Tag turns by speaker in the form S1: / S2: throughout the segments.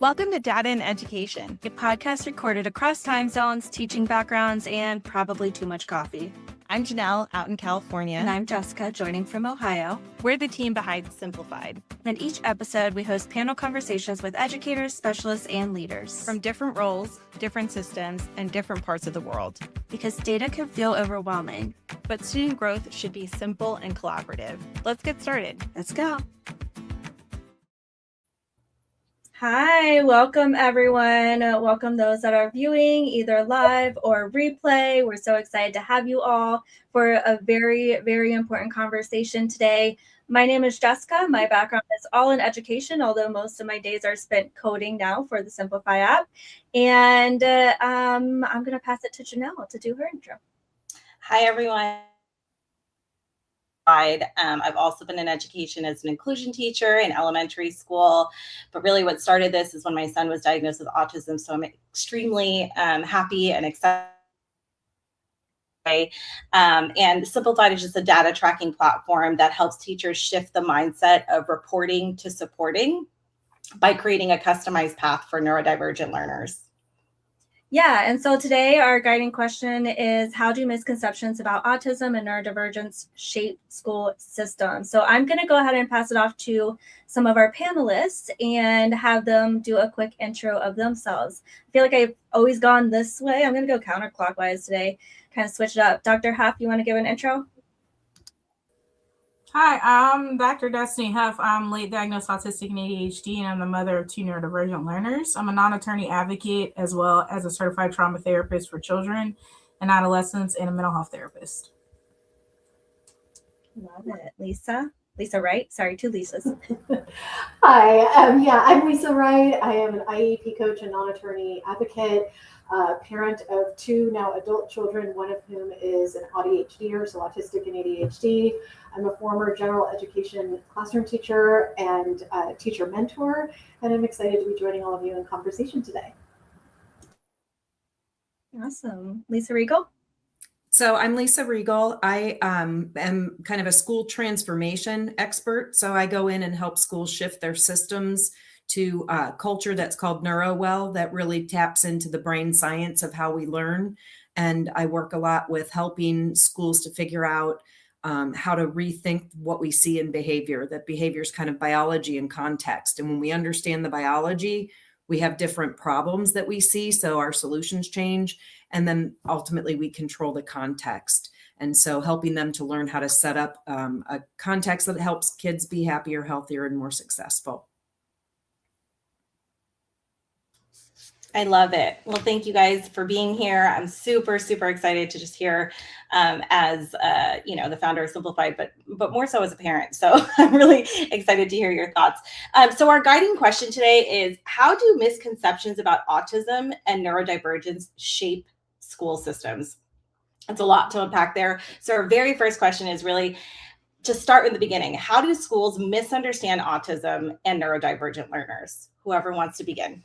S1: Welcome to Data and Education, a podcast recorded across time zones, teaching backgrounds, and probably too much coffee. I'm Jenelle, out in California.
S2: And I'm Jessica, joining from Ohio.
S1: We're the team behind Simplified.
S2: In each episode, we host panel conversations with educators, specialists, and leaders.
S1: From different roles, different systems, and different parts of the world.
S2: Because data can feel overwhelming.
S1: But student growth should be simple and collaborative. Let's get started.
S2: Let's go. Hi, welcome everyone. Welcome those that are viewing either live or replay. We're so excited to have you all for a very, very important conversation today. My name is Jessica. My background is all in education, although most of my days are spent coding now for the Simplify app. And I'm going to pass it to Jenelle to do her intro.
S3: Hi, everyone. I've also been in education as an inclusion teacher in elementary school, but really what started this is when my son was diagnosed with autism. So I'm extremely happy and excited. And Simplified is just a data tracking platform that helps teachers shift the mindset of reporting to supporting by creating a customized path for neurodivergent learners.
S2: Yeah, and so today our guiding question is, how do misconceptions about autism and neurodivergence shape school systems? So I'm going to go ahead and pass it off to some of our panelists and have them do a quick intro of themselves. I feel like I've always gone this way. I'm going to go counterclockwise today, kind of switch it up. Dr. Huff, you want to give an intro?
S4: Hi, I'm Dr. Destiny Huff. I'm late diagnosed autistic and ADHD, and I'm the mother of 2 neurodivergent learners. I'm a non-attorney advocate as well as a certified trauma therapist for children and adolescents and a mental health therapist.
S2: Love it. Lisa Wright. Sorry, 2 Lisas.
S5: Hi, I'm Lisa Wright. I am an IEP coach and non-attorney advocate, parent of 2 now adult children, one of whom is an ADHDer, so autistic and ADHD. I'm a former general education classroom teacher and teacher mentor, and I'm excited to be joining all of you in conversation today.
S2: Awesome. Lisa Riegel.
S6: So I'm Lisa Riegel. I am kind of a school transformation expert. So I go in and help schools shift their systems to a culture that's called NeuroWell, that really taps into the brain science of how we learn. And I work a lot with helping schools to figure out how to rethink what we see in behavior, that behavior is kind of biology and context. And when we understand the biology, we have different problems that we see. So our solutions change. And then ultimately we control the context. And so helping them to learn how to set up a context that helps kids be happier, healthier, and more successful.
S3: I love it. Well, thank you guys for being here. I'm super, super excited to just hear as the founder of Simplified, but more so as a parent. So I'm really excited to hear your thoughts. So our guiding question today is, how do misconceptions about autism and neurodivergence shape school systems? It's a lot to unpack there. So our very first question is really to start in the beginning. How do schools misunderstand autism and neurodivergent learners? Whoever wants to begin.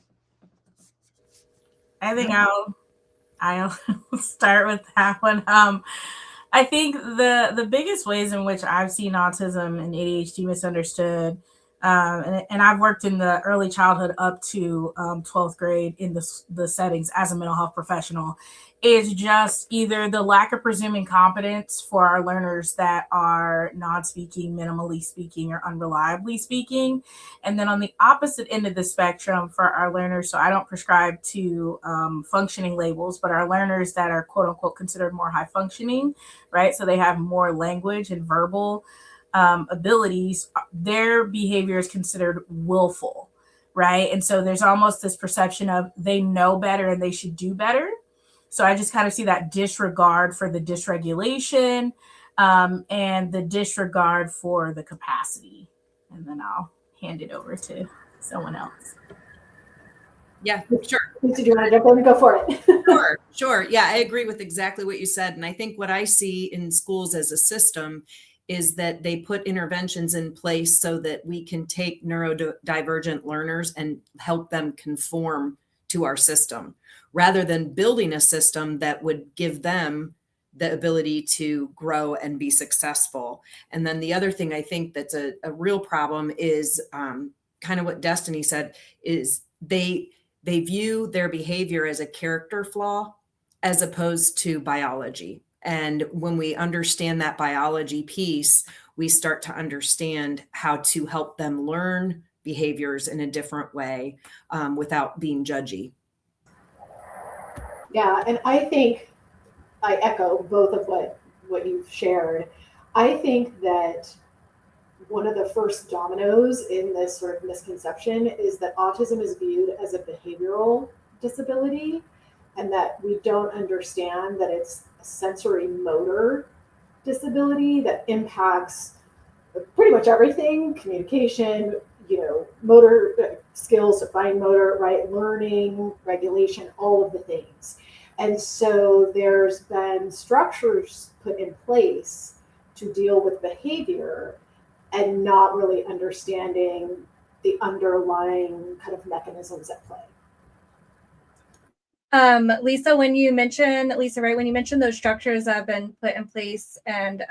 S4: I think I'll start with that one. I think the biggest ways in which I've seen autism and ADHD misunderstood, and I've worked in the early childhood up to 12th grade in the settings as a mental health professional, is just either the lack of presuming competence for our learners that are non-speaking, minimally speaking, or unreliably speaking. And then on the opposite end of the spectrum for our learners, so I don't prescribe to functioning labels, but our learners that are quote unquote considered more high functioning, right? So they have more language and verbal abilities, their behavior is considered willful, right? And so there's almost this perception of they know better and they should do better. So I just kind of see that disregard for the dysregulation and the disregard for the capacity. And then I'll hand it over to someone else.
S6: Yeah, sure.
S5: Do you want to jump in? Go for it.
S6: Sure. Yeah, I agree with exactly what you said. And I think what I see in schools as a system is that they put interventions in place so that we can take neurodivergent learners and help them conform to our system, rather than building a system that would give them the ability to grow and be successful. And then the other thing I think that's a real problem is kind of what Destiny said, is they view their behavior as a character flaw as opposed to biology. And when we understand that biology piece, we start to understand how to help them learn behaviors in a different way, without being judgy.
S5: Yeah, and I think I echo both of what you've shared. I think that one of the first dominoes in this sort of misconception is that autism is viewed as a behavioral disability, and that we don't understand that it's a sensory motor disability that impacts pretty much everything: communication, motor skills, fine motor, right, learning, regulation, all of the things. And so there's been structures put in place to deal with behavior and not really understanding the underlying kind of mechanisms at play.
S2: Lisa, Wright, when you mentioned those structures that have been put in place and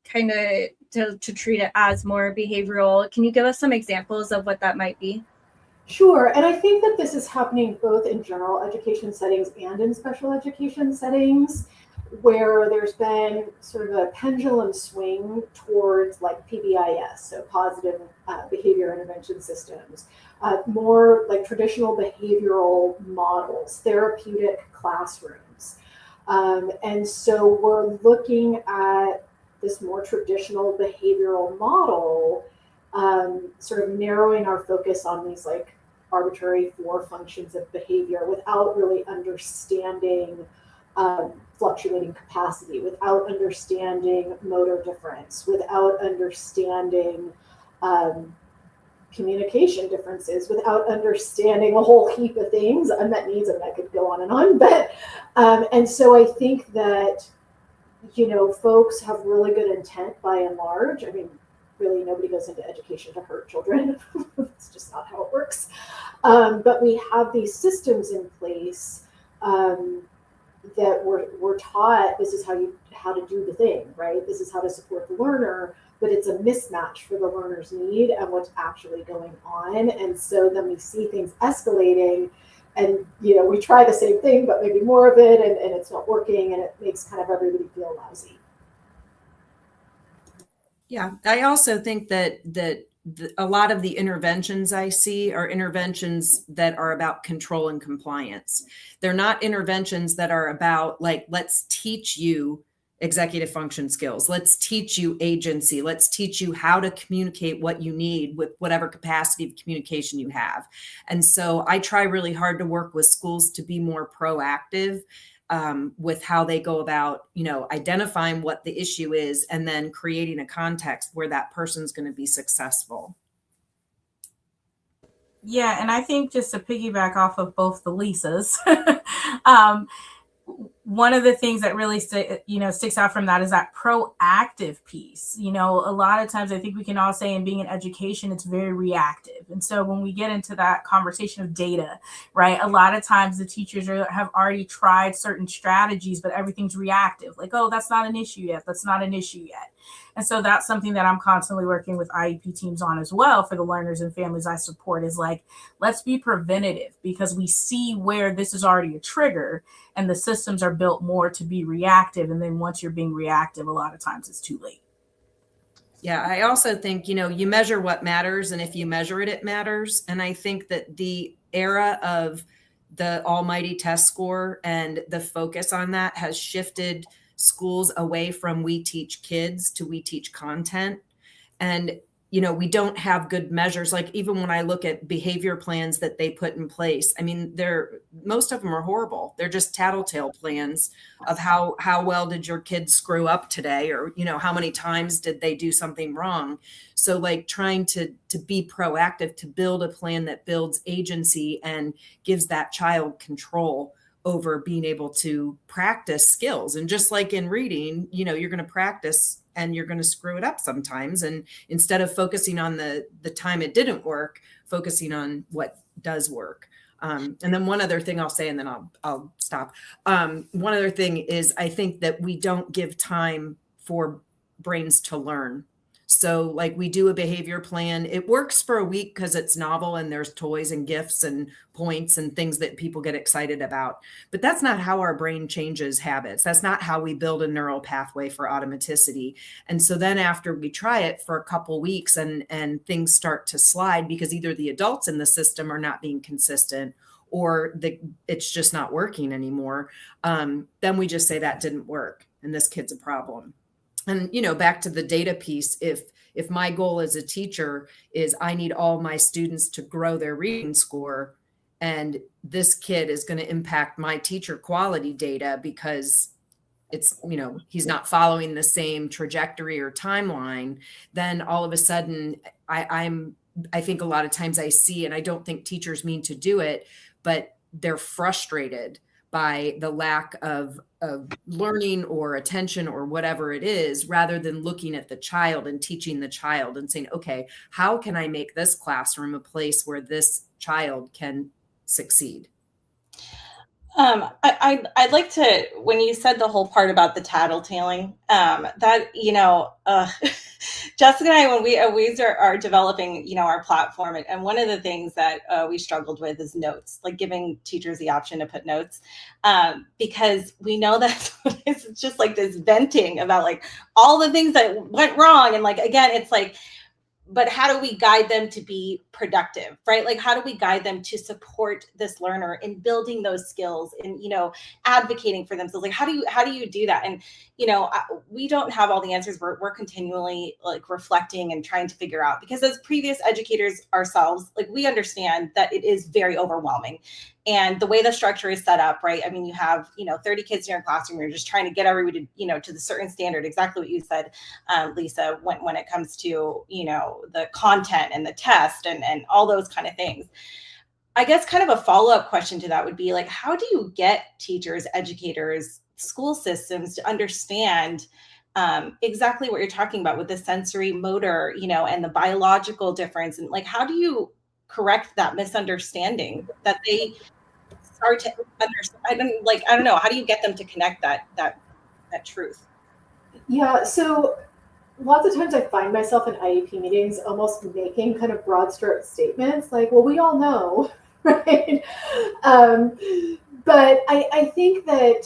S2: kind of to treat it as more behavioral, can you give us some examples of what that might be?
S5: Sure, and I think that this is happening both in general education settings and in special education settings, where there's been sort of a pendulum swing towards like PBIS, so positive behavior intervention systems, more like traditional behavioral models, therapeutic classrooms. And so we're looking at this more traditional behavioral model, sort of narrowing our focus on these like arbitrary 4 functions of behavior without really understanding fluctuating capacity, without understanding motor difference, without understanding communication differences, without understanding a whole heap of things, unmet needs, and I could go on and on. But and so I think that folks have really good intent by and large. I mean, really, nobody goes into education to hurt children. It's just not how it works. But we have these systems in place that we're taught this is how to do the thing, right? This is how to support the learner, but it's a mismatch for the learner's need and what's actually going on. And so then we see things escalating, and we try the same thing, but maybe more of it, and it's not working, and it makes kind of everybody feel lousy.
S6: Yeah, I also think that a lot of the interventions I see are interventions that are about control and compliance. They're not interventions that are about like, let's teach you executive function skills. Let's teach you agency. Let's teach you how to communicate what you need with whatever capacity of communication you have. And so I try really hard to work with schools to be more proactive with how they go about, identifying what the issue is and then creating a context where that person's going to be successful.
S4: Yeah, and I think just to piggyback off of both the Lisas, one of the things that really sticks out from that is that proactive piece. A lot of times I think we can all say in being in education, it's very reactive. And so when we get into that conversation of data, right, a lot of times the teachers have already tried certain strategies, but everything's reactive. Like, oh, that's not an issue yet. That's not an issue yet. And so that's something that I'm constantly working with IEP teams on as well for the learners and families I support, is like, let's be preventative, because we see where this is already a trigger and the systems are built more to be reactive. And then once you're being reactive, a lot of times it's too late.
S6: Yeah, I also think, you measure what matters, and if you measure it, it matters. And I think that the era of the almighty test score and the focus on that has shifted schools away from we teach kids to we teach content. And we don't have good measures. Like even when I look at behavior plans that they put in place, I mean, most of them are horrible. They're just tattletale plans of how well did your kids screw up today, or how many times did they do something wrong. So like trying to be proactive, to build a plan that builds agency and gives that child control over being able to practice skills. And just like in reading, you're going to practice and you're going to screw it up sometimes. And instead of focusing on the time it didn't work, focusing on what does work. And then one other thing I'll say, and then I'll stop. One other thing is I think that we don't give time for brains to learn. So like we do a behavior plan. It works for a week because it's novel and there's toys and gifts and points and things that people get excited about. But that's not how our brain changes habits. That's not how we build a neural pathway for automaticity. And so then after we try it for a couple weeks and things start to slide because either the adults in the system are not being consistent or it's just not working anymore, then we just say that didn't work and this kid's a problem. And, you know, back to the data piece, if my goal as a teacher is I need all my students to grow their reading score, and this kid is going to impact my teacher quality data because it's, you know, he's not following the same trajectory or timeline, then all of a sudden I think a lot of times I see, and I don't think teachers mean to do it, but they're frustrated by the lack of learning or attention or whatever it is, rather than looking at the child and teaching the child and saying, okay, how can I make this classroom a place where this child can succeed?
S3: I'd like to, when you said the whole part about the tattletaling, that, you know, Jessica and I, when we are developing, you know, our platform, and one of the things that we struggled with is notes, like giving teachers the option to put notes, because we know that it's just like this venting about like all the things that went wrong. And like, again, it's like, but how do we guide them to be productive, right? Like, how do we guide them to support this learner in building those skills and, you know, advocating for themselves? Like, how do you do that? And, you know, we don't have all the answers. We're continually like reflecting and trying to figure out, because as previous educators ourselves, like we understand that it is very overwhelming. And the way the structure is set up, right? I mean, you have, you know, 30 kids in your classroom. You're just trying to get everybody, you know, to the certain standard, exactly what you said, Lisa, when it comes to, you know, the content and the test and all those kind of things. I guess kind of a follow-up question to that would be like, how do you get teachers, educators, school systems to understand exactly what you're talking about with the sensory motor, you know, and the biological difference? And like, how do you correct that misunderstanding that they start to understand? I don't know. How do you get them to connect that truth?
S5: Yeah, so lots of times I find myself in IEP meetings almost making kind of broad stroke statements like, well, we all know, right? But I think that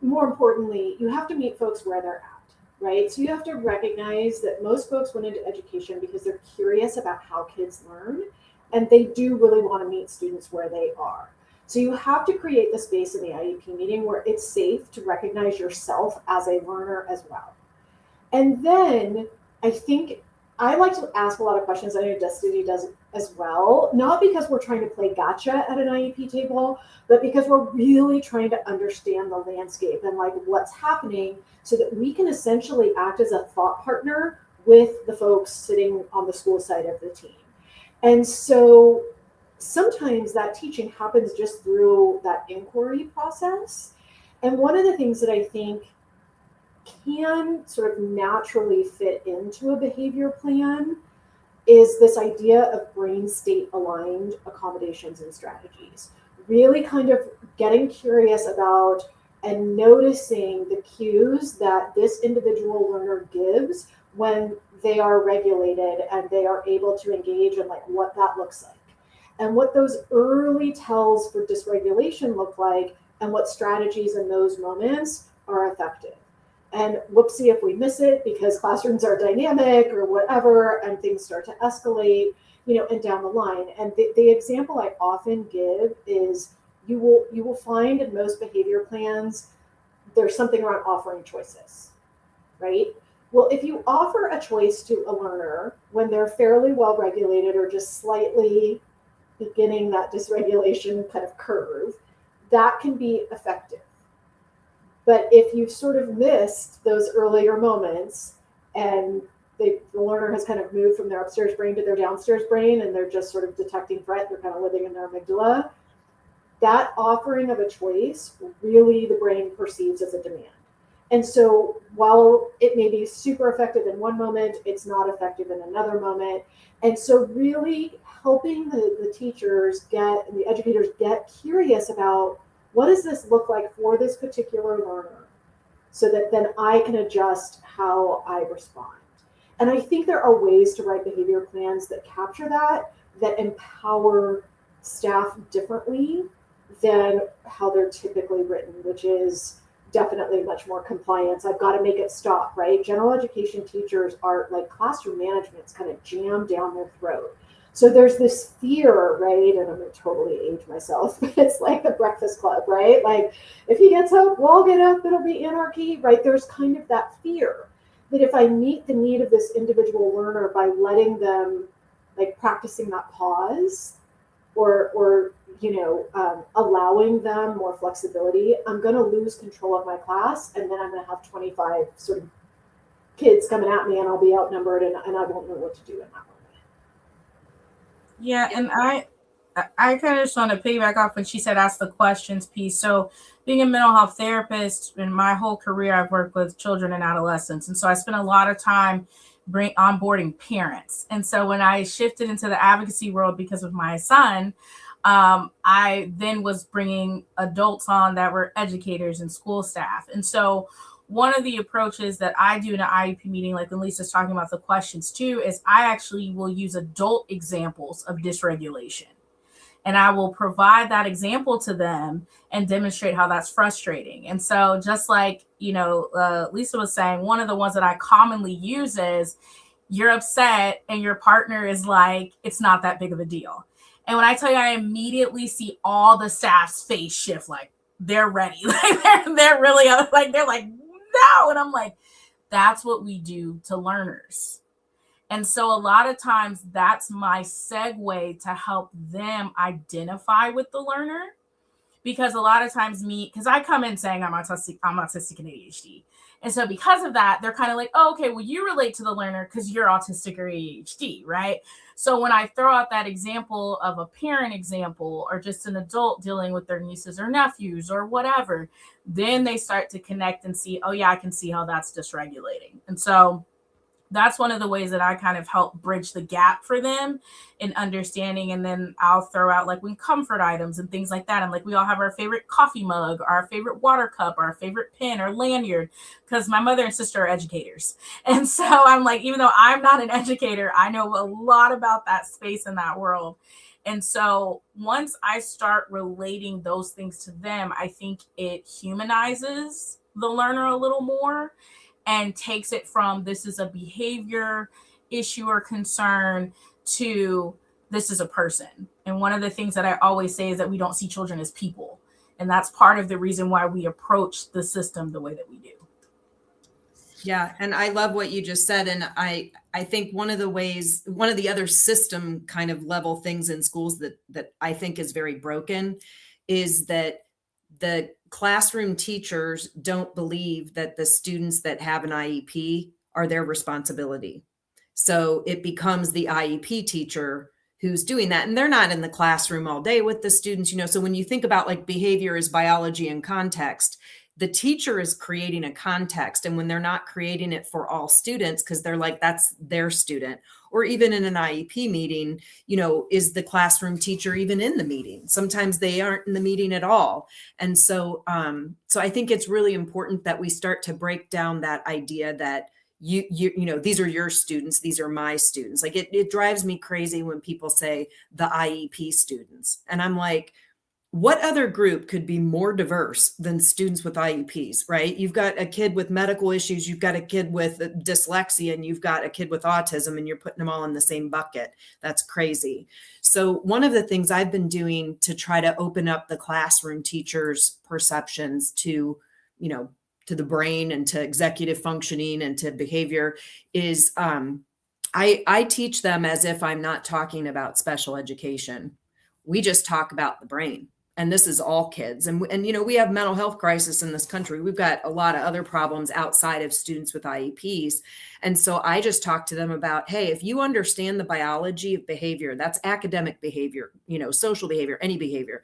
S5: more importantly, you have to meet folks where they're at, right? So you have to recognize that most folks went into education because they're curious about how kids learn, and they do really want to meet students where they are. So you have to create the space in the IEP meeting where it's safe to recognize yourself as a learner as well. And then I think I like to ask a lot of questions. I know Destiny does as well, not because we're trying to play gotcha at an IEP table, but because we're really trying to understand the landscape and like what's happening so that we can essentially act as a thought partner with the folks sitting on the school side of the team. And so sometimes that teaching happens just through that inquiry process. And one of the things that I think can sort of naturally fit into a behavior plan is this idea of brain state aligned accommodations and strategies. Really kind of getting curious about and noticing the cues that this individual learner gives when they are regulated and they are able to engage in like what that looks like and what those early tells for dysregulation look like and what strategies in those moments are effective. And whoopsie if we miss it because classrooms are dynamic or whatever, and things start to escalate, you know, and down the line. And the example I often give is you will find in most behavior plans, there's something around offering choices, right? Well, if you offer a choice to a learner when they're fairly well regulated or just slightly beginning that dysregulation kind of curve, that can be effective. But if you've sort of missed those earlier moments and the learner has kind of moved from their upstairs brain to their downstairs brain and they're just sort of detecting threat, they're kind of living in their amygdala, that offering of a choice really the brain perceives as a demand. And so while it may be super effective in one moment, it's not effective in another moment. And so really helping the teachers get and the educators get curious about what does this look like for this particular learner so that then I can adjust how I respond. And I think there are ways to write behavior plans that capture that empower staff differently than how they're typically written, which is definitely much more compliance. I've got to make it stop, right? General education teachers are like, classroom management's kind of jammed down their throat. So there's this fear, right? And I'm going to totally age myself, but it's like the Breakfast Club, right? Like, if he gets up, we'll all get up, it'll be anarchy, right? There's kind of that fear that if I meet the need of this individual learner by letting them, like, practicing that pause, or allowing them more flexibility, I'm going to lose control of my class, and then I'm going to have 25 sort of kids coming at me, and I'll be outnumbered, and I won't know what to do in that moment.
S4: Yeah, and I kind of just want to piggyback off when she said ask the questions piece. So being a mental health therapist in my whole career, I've worked with children and adolescents. And so I spent a lot of time onboarding parents. And so when I shifted into the advocacy world because of my son, I then was bringing adults on that were educators and school staff. And so one of the approaches that I do in an IEP meeting, like when Lisa's talking about the questions too, is I actually will use adult examples of dysregulation. And I will provide that example to them and demonstrate how that's frustrating. And so just like, Lisa was saying, one of the ones that I commonly use is you're upset and your partner is like, it's not that big of a deal. And when I tell you, I immediately see all the staff's face shift, like they're ready. Like they're really like, they're like, no. And I'm like, that's what we do to learners. And so a lot of times that's my segue to help them identify with the learner. Because a lot of times because I come in saying I'm autistic and ADHD. And so because of that, they're kind of like, oh, okay, well, you relate to the learner because you're autistic or ADHD, right? So when I throw out that example of a parent example or just an adult dealing with their nieces or nephews or whatever, then they start to connect and see, oh, yeah, I can see how that's dysregulating. And so that's one of the ways that I kind of help bridge the gap for them in understanding. And then I'll throw out like when comfort items and things like that. I'm like, we all have our favorite coffee mug, our favorite water cup, our favorite pen or lanyard, because my mother and sister are educators. And so I'm like, even though I'm not an educator, I know a lot about that space in that world. And so once I start relating those things to them, I think it humanizes the learner a little more and takes it from this is a behavior issue or concern to this is a person. And one of the things that I always say is that we don't see children as people. And that's part of the reason why we approach the system the way that we do.
S6: Yeah. And I love what you just said. And I think one of the other system kind of level things in schools that I think is very broken is that the classroom teachers don't believe that the students that have an IEP are their responsibility. So it becomes the IEP teacher who's doing that. And they're not in the classroom all day with the students, so when you think about like behavior as biology and context, the teacher is creating a context. And when they're not creating it for all students, because they're like, that's their student, or even in an IEP meeting, is the classroom teacher even in the meeting? Sometimes they aren't in the meeting at all. And so, so I think it's really important that we start to break down that idea that these are your students, these are my students. Like it drives me crazy when people say the IEP students. And I'm like, what other group could be more diverse than students with IEPs, right? You've got a kid with medical issues, you've got a kid with dyslexia, and you've got a kid with autism, and you're putting them all in the same bucket. That's crazy. So one of the things I've been doing to try to open up the classroom teachers' perceptions to the brain and to executive functioning and to behavior is I teach them as if I'm not talking about special education. We just talk about the brain. And this is all kids. And we have mental health crisis in this country. We've got a lot of other problems outside of students with IEPs. And so I just talk to them about, hey, if you understand the biology of behavior, that's academic behavior, social behavior, any behavior.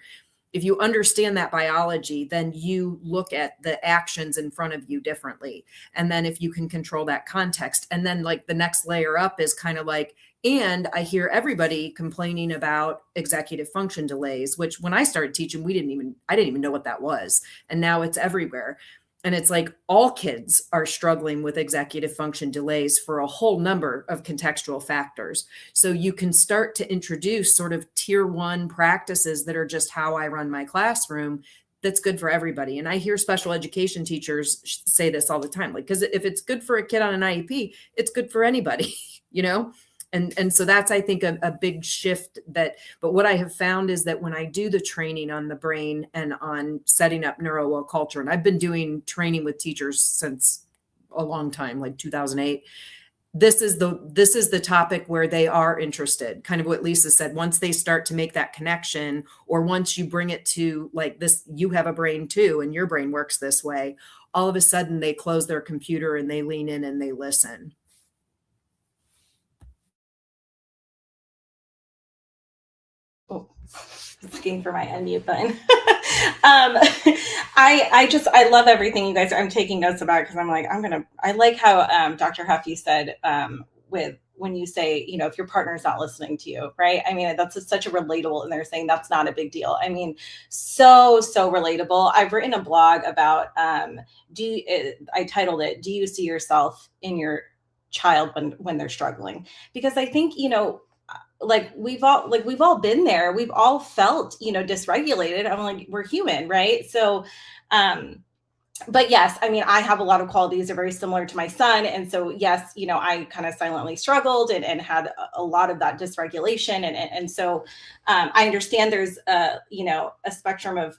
S6: If you understand that biology, then you look at the actions in front of you differently. And then if you can control that context, and then like the next layer up is kind of like, and I hear everybody complaining about executive function delays, which when I started teaching, I didn't even know what that was. And now it's everywhere. And it's like all kids are struggling with executive function delays for a whole number of contextual factors. So you can start to introduce sort of tier 1 practices that are just how I run my classroom. That's good for everybody. And I hear special education teachers say this all the time, like, because if it's good for a kid on an IEP, it's good for anybody, you know? And so that's, I think, a big shift but what I have found is that when I do the training on the brain and on setting up neuro-well culture, and I've been doing training with teachers since a long time, like 2008, this is the topic where they are interested, kind of what Lisa said. Once they start to make that connection, or once you bring it to like this, you have a brain too, and your brain works this way, all of a sudden they close their computer and they lean in and they listen.
S3: Oh, looking for my unmute button. I love everything you guys are. I'm taking notes about because I'm like, I like how Dr. Huff, you said when you say, you know, if your partner's not listening to you, right? I mean, that's such a relatable, and they're saying that's not a big deal. I mean, so relatable. I've written a blog about, I titled it, "Do you see yourself in your child when they're struggling?" Because I think, you know, we've all been there. We've all felt, you know, dysregulated. I'm like, we're human, right? So, but yes, I mean, I have a lot of qualities that are very similar to my son. And so, yes, you know, I kind of silently struggled and had a lot of that dysregulation. And so I understand there's you know, a spectrum of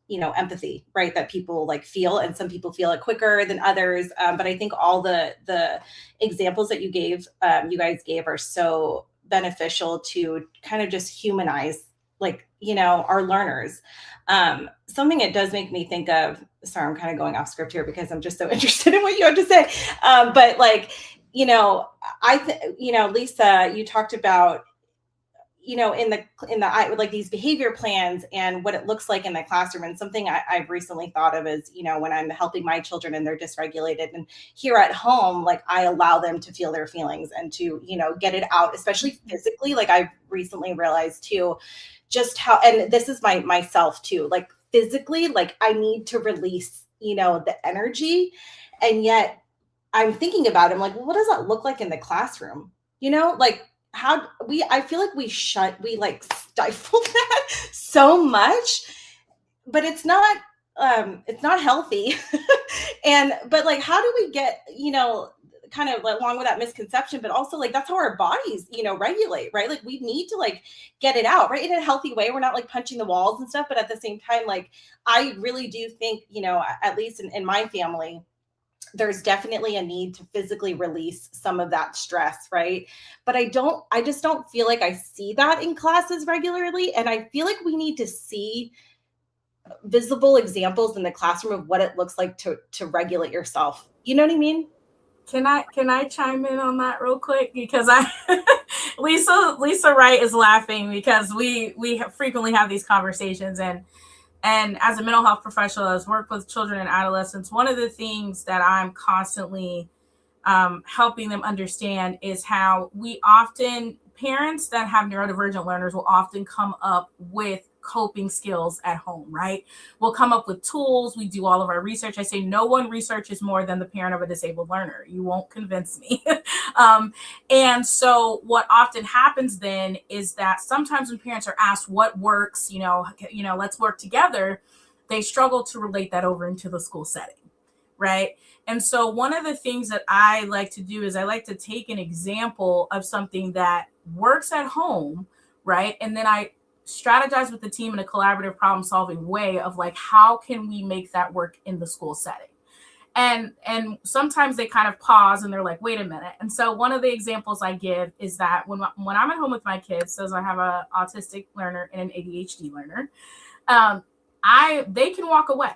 S3: you know, empathy, right, that people like feel, and some people feel it quicker than others. But I think all the examples that you guys gave are so beneficial to kind of just humanize, like, you know, our learners. Something it does make me think of, sorry, I'm kind of going off script here because I'm just so interested in what you have to say. But like, you know, you know, Lisa, you talked about, you know, in the like these behavior plans and what it looks like in the classroom. And something I've recently thought of is, you know, when I'm helping my children and they're dysregulated, and here at home, like I allow them to feel their feelings and to, you know, get it out, especially physically. Like I've recently realized too, just how, and this is myself too, like physically, like I need to release, you know, the energy. And yet I'm thinking about it, I'm like, well, what does that look like in the classroom? You know, like I feel like we stifle that so much, but it's not healthy. But like, how do we get, you know, kind of along with that misconception, but also like, that's how our bodies, you know, regulate, right? Like we need to like get it out, right? In a healthy way. We're not like punching the walls and stuff, but at the same time, like, I really do think, you know, at least in my family, there's definitely a need to physically release some of that stress, right? But I just don't feel like I see that in classes regularly. And I feel like we need to see visible examples in the classroom of what it looks like to regulate yourself. You know what I mean?
S4: Can I chime in on that real quick? Because Lisa Wright is laughing because we frequently have these conversations, and as a mental health professional that's worked with children and adolescents, one of the things that I'm constantly helping them understand is how parents that have neurodivergent learners will often come up with coping skills at home, right? We'll come up with tools. We do all of our research. I say no one researches more than the parent of a disabled learner. You won't convince me. And so what often happens then is that sometimes when parents are asked what works, you know, let's work together, they struggle to relate that over into the school setting, right? And so one of the things that I like to do is I like to take an example of something that works at home, right? And then I strategize with the team in a collaborative problem solving way of like, how can we make that work in the school setting? And sometimes they kind of pause and they're like, wait a minute. And so one of the examples I give is that when I'm at home with my kids, so I have an autistic learner and an ADHD learner, they can walk away.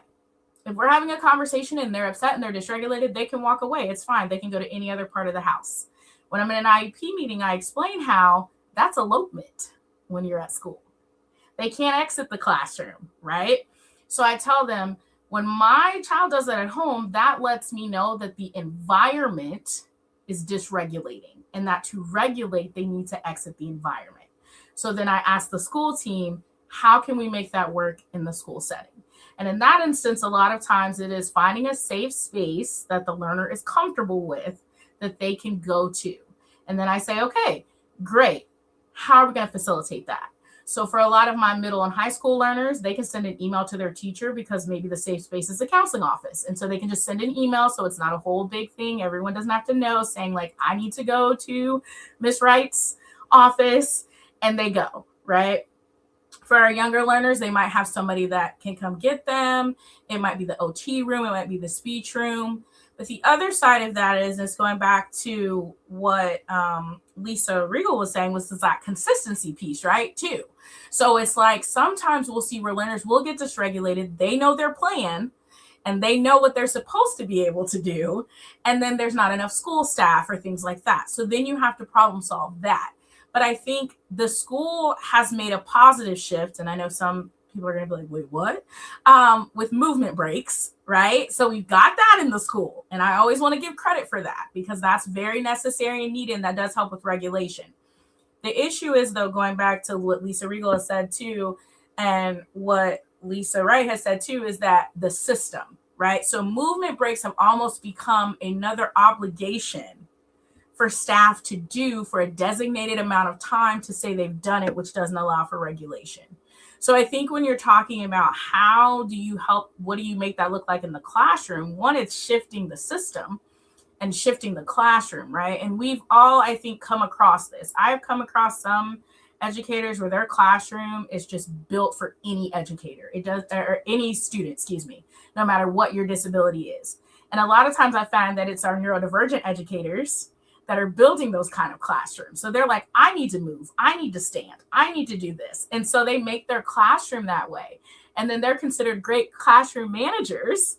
S4: If we're having a conversation and they're upset and they're dysregulated, they can walk away. It's fine. They can go to any other part of the house. When I'm in an IEP meeting, I explain how that's elopement when you're at school. They can't exit the classroom, right? So I tell them, when my child does that at home, that lets me know that the environment is dysregulating, and that to regulate, they need to exit the environment. So then I ask the school team, how can we make that work in the school setting? And in that instance, a lot of times it is finding a safe space that the learner is comfortable with that they can go to. And then I say, okay, great. How are we going to facilitate that? So for a lot of my middle and high school learners, they can send an email to their teacher because maybe the safe space is the counseling office. And so they can just send an email. So it's not a whole big thing. Everyone doesn't have to know, saying like, I need to go to Miss Wright's office, and they go, right? For our younger learners, they might have somebody that can come get them. It might be the OT room. It might be the speech room. But the other side of that is going back to what Lisa Riegel was saying, was that consistency piece, right, too. So it's like sometimes we'll see where learners will get dysregulated. They know their plan and they know what they're supposed to be able to do. And then there's not enough school staff or things like that. So then you have to problem solve that. But I think the school has made a positive shift. And I know some people are going to be like, wait, what? With movement breaks, right? So we've got that in the school. And I always want to give credit for that because that's very necessary and needed. And that does help with regulation. The issue is, though, going back to what Lisa Riegel has said, too, and what Lisa Wright has said, too, is that the system, right? So movement breaks have almost become another obligation for staff to do for a designated amount of time to say they've done it, which doesn't allow for regulation. So I think when you're talking about how do you help, what do you make that look like in the classroom? One, it's shifting the system and shifting the classroom, right? And we've all, I think, come across this. I've come across some educators where their classroom is just built for any educator. It does, or any student, excuse me, no matter what your disability is. And a lot of times I find that it's our neurodivergent educators that are building those kind of classrooms. So they're like, I need to move, I need to stand, I need to do this. And so they make their classroom that way. And then they're considered great classroom managers,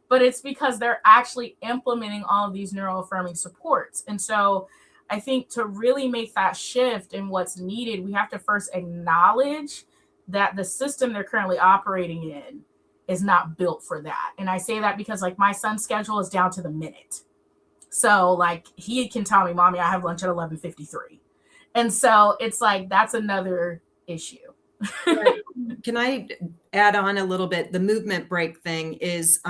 S4: but it's because they're actually implementing all of these neuroaffirming supports. And so I think to really make that shift in what's needed, we have to first acknowledge that the system they're currently operating in is not built for that. And I say that because like my son's schedule is down to the minute. So like he can tell me, Mommy, I have lunch at 11:53. And so it's like, that's another issue.
S6: Right. Can I add on a little bit? The movement break thing is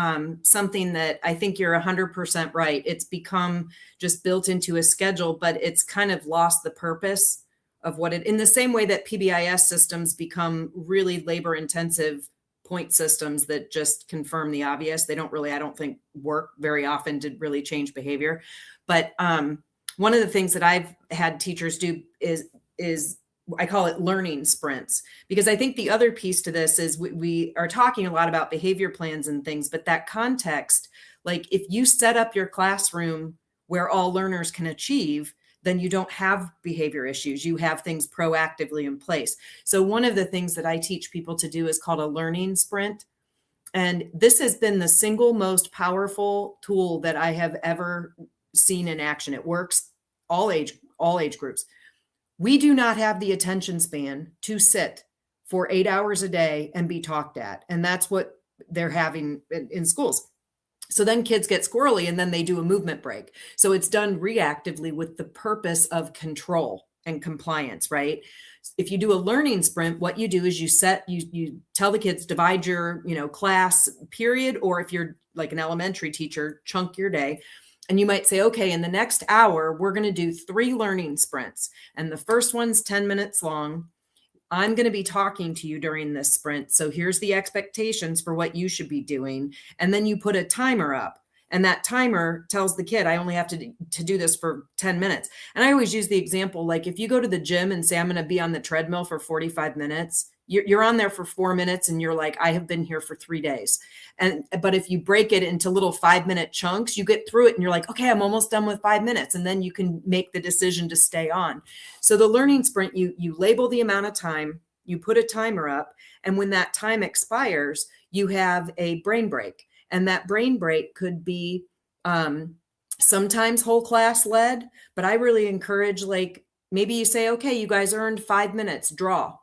S6: something that I think you're 100% right. It's become just built into a schedule, but it's kind of lost the purpose of what it, in the same way that PBIS systems become really labor intensive point systems that just confirm the obvious. They don't really, I don't think, work very often to really change behavior. But one of the things that I've had teachers do is I call it learning sprints, because I think the other piece to this is we are talking a lot about behavior plans and things, but that context, like if you set up your classroom where all learners can achieve, then you don't have behavior issues. You have things proactively in place. So one of the things that I teach people to do is called a learning sprint. And this has been the single most powerful tool that I have ever seen in action. It works all age groups. We do not have the attention span to sit for 8 hours a day and be talked at. And that's what they're having in schools. So then kids get squirrely and then they do a movement break. So it's done reactively with the purpose of control and compliance, right? If you do a learning sprint, what you do is you tell the kids, divide your, class period, or if you're like an elementary teacher, chunk your day. And you might say, okay, in the next hour, we're going to do 3 learning sprints. And the first one's 10 minutes long. I'm going to be talking to you during this sprint. So here's the expectations for what you should be doing. And then you put a timer up, and that timer tells the kid, I only have to do this for 10 minutes. And I always use the example, like if you go to the gym and say, I'm going to be on the treadmill for 45 minutes, you're on there for 4 minutes and you're like, I have been here for 3 days. But if you break it into little 5-minute chunks, you get through it and you're like, okay, I'm almost done with 5 minutes. And then you can make the decision to stay on. So the learning sprint, you label the amount of time, you put a timer up, and when that time expires, you have a brain break. And that brain break could be sometimes whole class led, but I really encourage, like, maybe you say, okay, you guys earned 5 minutes, draw.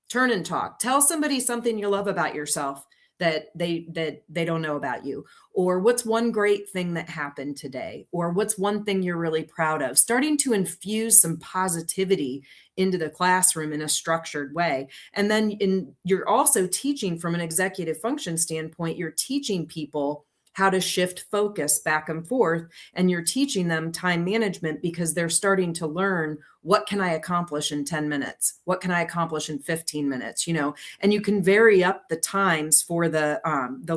S6: Turn and talk. Tell somebody something you love about yourself that they don't know about you? Or what's one great thing that happened today? Or what's one thing you're really proud of? Starting to infuse some positivity into the classroom in a structured way. And then you're also teaching from an executive function standpoint, you're teaching people how to shift focus back and forth, and you're teaching them time management because they're starting to learn, what can I accomplish in 10 minutes? What can I accomplish in 15 minutes? And you can vary up the times for the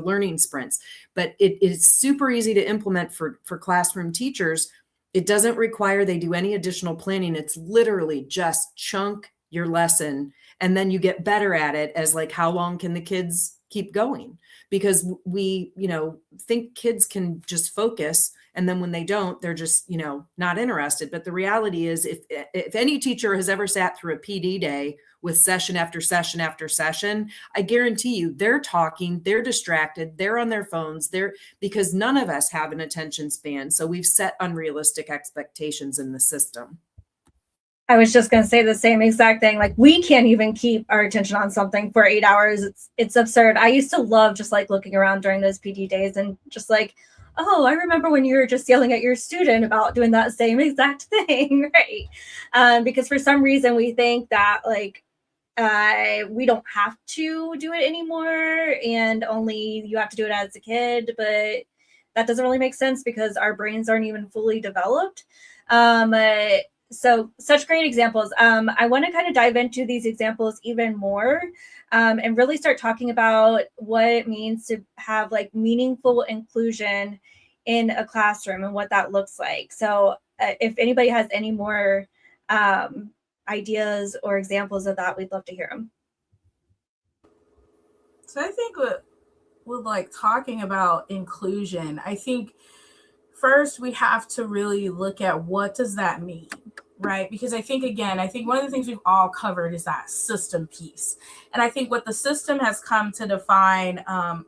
S6: learning sprints, but it is super easy to implement for classroom teachers. It doesn't require they do any additional planning. It's literally just chunk your lesson, and then you get better at it as like, how long can the kids keep going? Because we, think kids can just focus, and then when they don't, they're just, not interested. But the reality is, if any teacher has ever sat through a PD day with session after session after session, I guarantee you they're talking, they're distracted, they're on their phones, because none of us have an attention span. So we've set unrealistic expectations in the system.
S2: I was just going to say the same exact thing. Like, we can't even keep our attention on something for 8 hours. It's absurd. I used to love just like looking around during those PD days and just like, oh, I remember when you were just yelling at your student about doing that same exact thing, right? Because for some reason we think that like we don't have to do it anymore, and only you have to do it as a kid. But that doesn't really make sense because our brains aren't even fully developed. So such great examples. I want to kind of dive into these examples even more, and really start talking about what it means to have like meaningful inclusion in a classroom and what that looks like. So if anybody has any more ideas or examples of that, we'd love to hear them.
S4: So I think with like talking about inclusion, I think first we have to really look at, what does that mean, right? Because I think one of the things we've all covered is that system piece. And I think what the system has come to define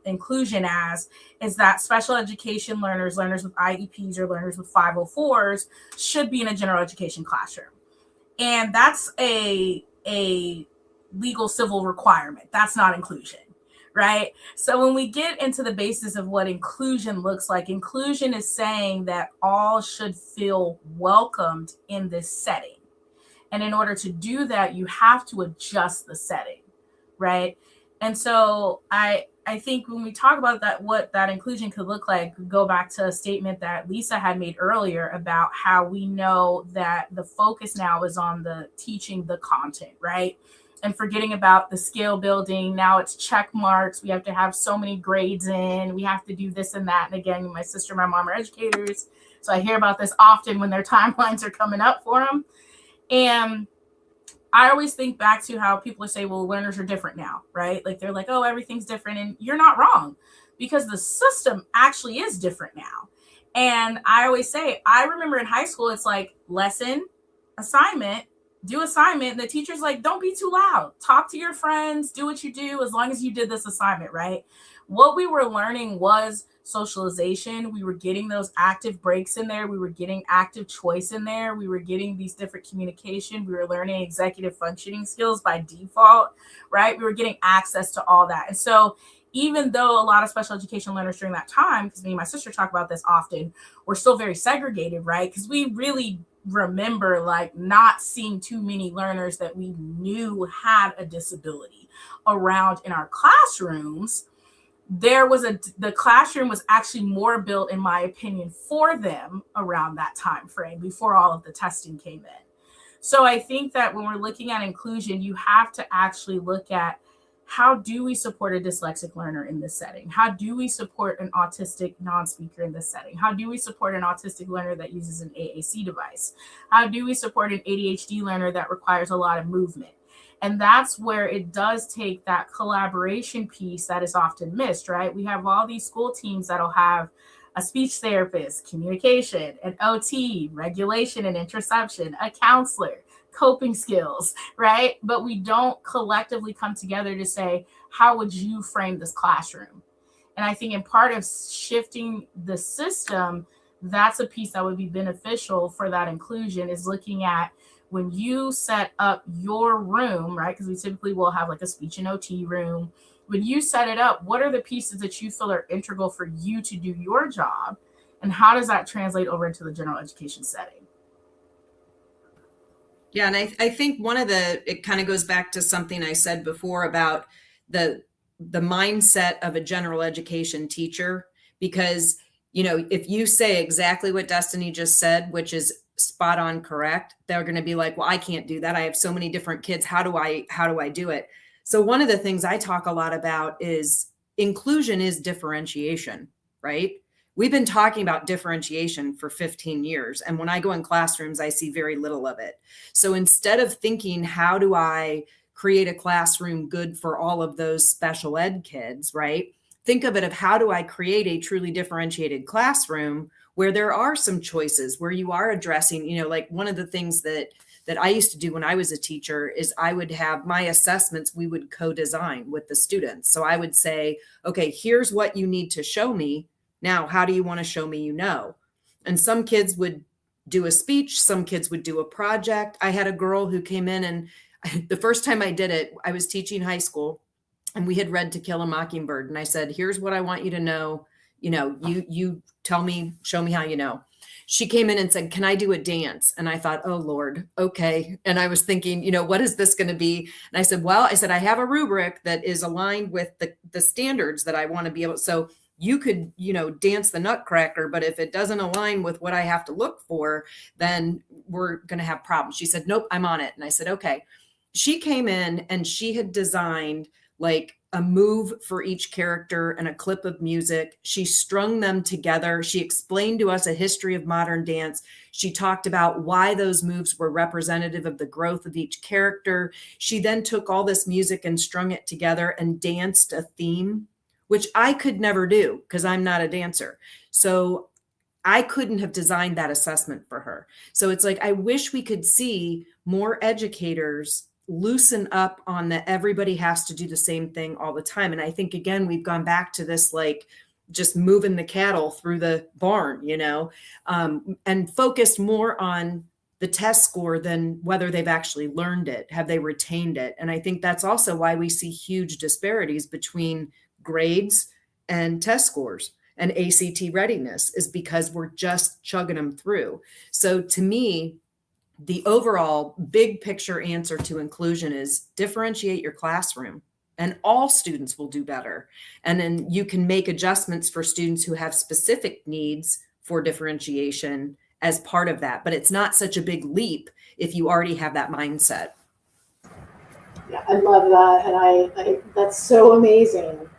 S4: inclusion as is that special education learners with IEPs, or learners with 504s should be in a general education classroom. And that's a legal civil requirement. That's not inclusion. Right? So when we get into the basis of what inclusion looks like, inclusion is saying that all should feel welcomed in this setting. And in order to do that, you have to adjust the setting, right? And so I think when we talk about that, what that inclusion could look like, go back to a statement that Lisa had made earlier about how we know that the focus now is on the teaching the content, right? And forgetting about the skill building. Now it's check marks. We have to have so many grades in. We have to do this and that. And again, my sister and my mom are educators, so I hear about this often when their timelines are coming up for them. And I always think back to how people say, well, learners are different now, right? Like they're like, oh, everything's different. And you're not wrong, because the system actually is different now. And I always say, I remember in high school, it's like lesson, assignment, do assignment. And the teacher's like, don't be too loud. Talk to your friends, do what you do, as long as you did this assignment, right? What we were learning was socialization. We were getting those active breaks in there. We were getting active choice in there. We were getting these different communication. We were learning executive functioning skills by default, right? We were getting access to all that. And so even though a lot of special education learners during that time, because me and my sister talk about this often, were still very segregated, right? Because we really remember like not seeing too many learners that we knew had a disability around in our classrooms. The classroom was actually more built, in my opinion, for them around that time frame before all of the testing came in. So I think that when we're looking at inclusion, you have to actually look at, how do we support a dyslexic learner in this setting? How do we support an autistic non-speaker in this setting? How do we support an autistic learner that uses an AAC device? How do we support an ADHD learner that requires a lot of movement? And that's where it does take that collaboration piece that is often missed, right? We have all these school teams that'll have a speech therapist, communication, an OT, regulation and interception, a counselor, coping skills, right? But we don't collectively come together to say, how would you frame this classroom? And I think in part of shifting the system, that's a piece that would be beneficial for that inclusion, is looking at, when you set up your room, right? Because we typically will have like a speech and OT room. When you set it up, what are the pieces that you feel are integral for you to do your job? And how does that translate over into the general education setting?
S6: Yeah, and I think it kind of goes back to something I said before about the mindset of a general education teacher, because, you know, if you say exactly what Destiny just said, which is spot on correct, they're going to be like, well, I can't do that. I have so many different kids. How do I do it? So one of the things I talk a lot about is inclusion is differentiation, right? We've been talking about differentiation for 15 years. And when I go in classrooms, I see very little of it. So instead of thinking, how do I create a classroom good for all of those special ed kids, right? Think of it of how do I create a truly differentiated classroom where there are some choices, where you are addressing, you know, like one of the things that I used to do when I was a teacher is I would have my assessments, we would co-design with the students. So I would say, okay, here's what you need to show me. Now, how do you want to show me you know? And some kids would do a speech, some kids would do a project. I had a girl who came in, and the first time I did it, I was teaching high school and we had read To Kill a Mockingbird. And I said, here's what I want you to know. You know, you tell me, show me how you know. She came in and said, can I do a dance? And I thought, oh Lord, okay. And I was thinking, you know, what is this going to be? And I said, well, I have a rubric that is aligned with the standards that I want to be able. So you could, you know, dance the Nutcracker, but if it doesn't align with what I have to look for, then we're going to have problems. She said, nope, I'm on it. And I said, okay. She came in and she had designed like a move for each character and a clip of music. She strung them together. She explained to us a history of modern dance. She talked about why those moves were representative of the growth of each character. She then took all this music and strung it together and danced a theme, which I could never do because I'm not a dancer. So I couldn't have designed that assessment for her. So it's like, I wish we could see more educators loosen up on that everybody has to do the same thing all the time. And I think, again, we've gone back to this, like just moving the cattle through the barn, you know, and focused more on the test score than whether they've actually learned it. Have they retained it? And I think that's also why we see huge disparities between grades and test scores and ACT readiness, is because we're just chugging them through. So to me, the overall big picture answer to inclusion is differentiate your classroom and all students will do better. And then you can make adjustments for students who have specific needs for differentiation as part of that. But it's not such a big leap if you already have that mindset.
S5: Yeah, I love that. And I that's so amazing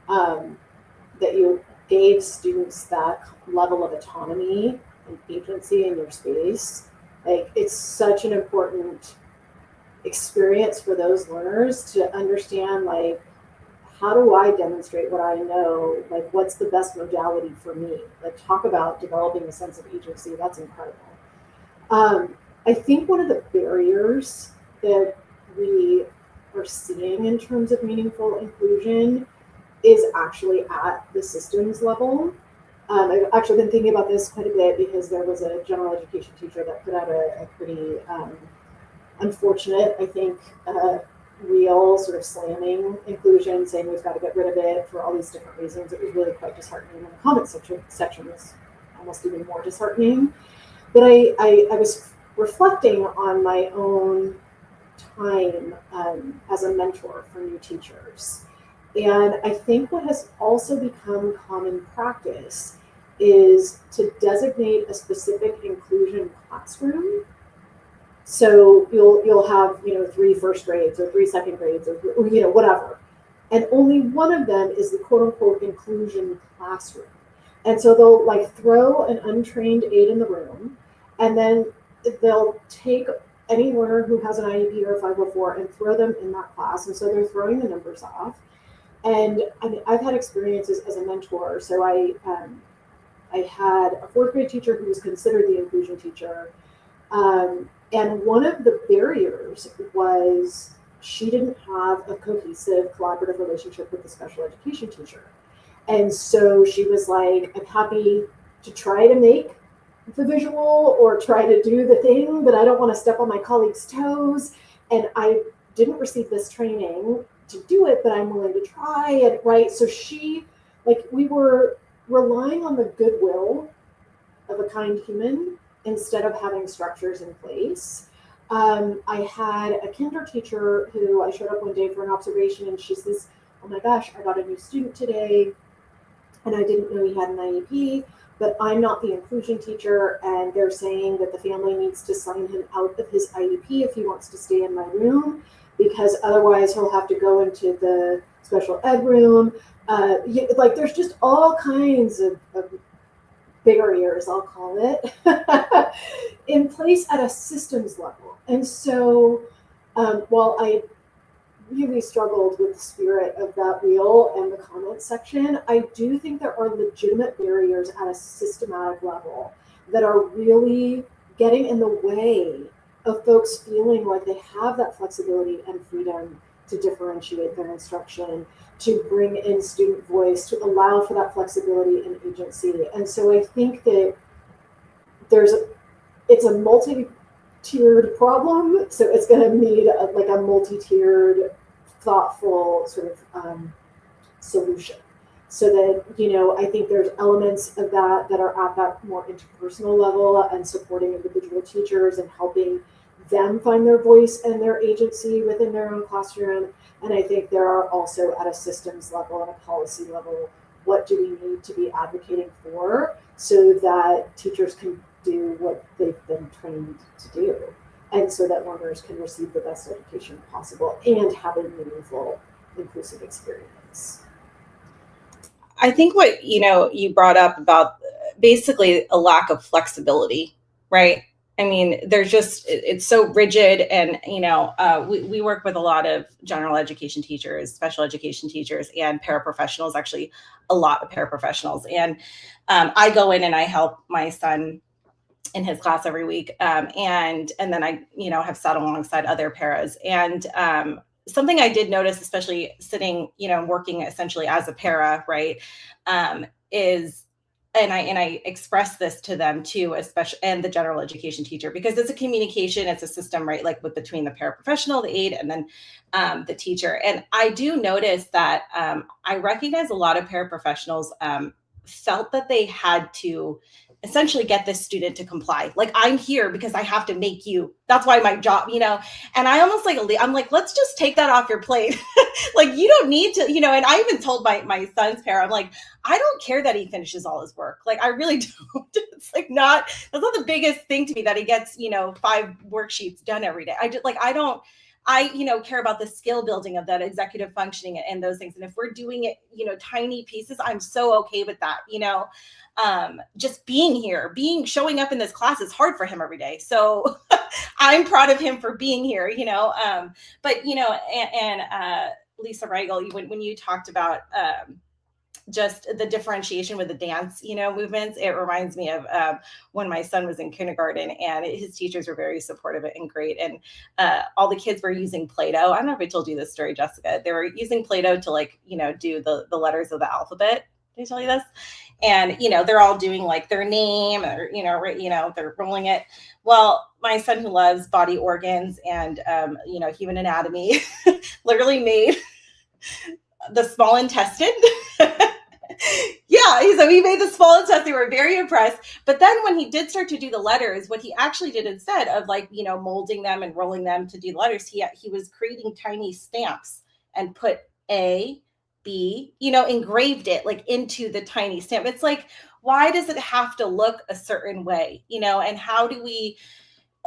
S5: that you gave students that level of autonomy and agency in your space. Like, it's such an important experience for those learners to understand, like, how do I demonstrate what I know? Like, what's the best modality for me? Like, talk about developing a sense of agency. That's incredible. I think one of the barriers that we are seeing in terms of meaningful inclusion is actually at the systems level. I've actually been thinking about this quite a bit because there was a general education teacher that put out a pretty unfortunate, I think, real sort of slamming inclusion, saying we've got to get rid of it for all these different reasons. It was really quite disheartening. And the comment section was almost even more disheartening. But I was reflecting on my own time as a mentor for new teachers. And I think what has also become common practice is to designate a specific inclusion classroom. So you'll have, 3 first grades or 3 second grades or whatever. And only one of them is the quote unquote inclusion classroom. And so they'll like throw an untrained aide in the room, and then they'll take any learner who has an IEP or a 504 and throw them in that class. And so they're throwing the numbers off. And I mean, I've had experiences as a mentor. So I had a 4th grade teacher who was considered the inclusion teacher. And one of the barriers was she didn't have a cohesive collaborative relationship with the special education teacher. And so she was like, I'm happy to try to make the visual or try to do the thing, but I don't want to step on my colleagues' toes. And I didn't receive this training to do it, but I'm willing to try it, right? So we were relying on the goodwill of a kind human instead of having structures in place. I had a kinder teacher who I showed up one day for an observation, and she says, "Oh my gosh, I got a new student today, and I didn't know he had an IEP, but I'm not the inclusion teacher, and they're saying that the family needs to sign him out of his IEP if he wants to stay in my room, because otherwise he'll have to go into the special ed room." There's just all kinds of barriers, I'll call it, in place at a systems level. And so while I really struggled with the spirit of that reel and the comments section, I do think there are legitimate barriers at a systematic level that are really getting in the way of folks feeling like they have that flexibility and freedom to differentiate their instruction, to bring in student voice, to allow for that flexibility and agency. And so I think that it's a multi-tiered problem, so it's going to need a multi-tiered, thoughtful sort of solution. So that, I think there's elements of that are at that more interpersonal level and supporting individual teachers and helping them find their voice and their agency within their own classroom. And I think there are also at a systems level and a policy level, what do we need to be advocating for so that teachers can do what they've been trained to do, and so that learners can receive the best education possible and have a meaningful, inclusive experience.
S3: I think what you brought up about basically a lack of flexibility, right? I mean, it's so rigid, and we work with a lot of general education teachers, special education teachers, and paraprofessionals. Actually, a lot of paraprofessionals, and I go in and I help my son in his class every week, and then I have sat alongside other paras, and something I did notice, especially sitting working essentially as a para, right, is. And I express this to them too, especially, and the general education teacher, because it's a communication, it's a system, right? Like between the paraprofessional, the aide, and then the teacher. And I do notice that I recognize a lot of paraprofessionals felt that they had to essentially get this student to comply. Like, I'm here because I have to make you, that's why my job, and I almost I'm like, let's just take that off your plate. Like, you don't need to, and I even told my son's parent, I'm like, I don't care that he finishes all his work. Like, I really don't. It's that's not the biggest thing to me, that he gets, 5 worksheets done every day. I care about the skill building of that executive functioning and those things. And if we're doing it, tiny pieces, I'm so okay with that. Just being here, showing up in this class is hard for him every day. So I'm proud of him for being here, but, Lisa Riegel, when you talked about, just the differentiation with the dance, movements, it reminds me of when my son was in kindergarten, and his teachers were very supportive and great. And all the kids were using Play-Doh. I don't know if I told you this story, Jessica. They were using Play-Doh to do the letters of the alphabet. Did I tell you this? And, they're all doing like their name, or, they're rolling it. Well, my son, who loves body organs and, human anatomy, literally made the small intestine. Yeah, so he made the small intestine. They were very impressed. But then when he did start to do the letters, what he actually did, instead of molding them and rolling them to do the letters, he was creating tiny stamps and put A, B, engraved it into the tiny stamp. It's like, why does it have to look a certain way? And how do we,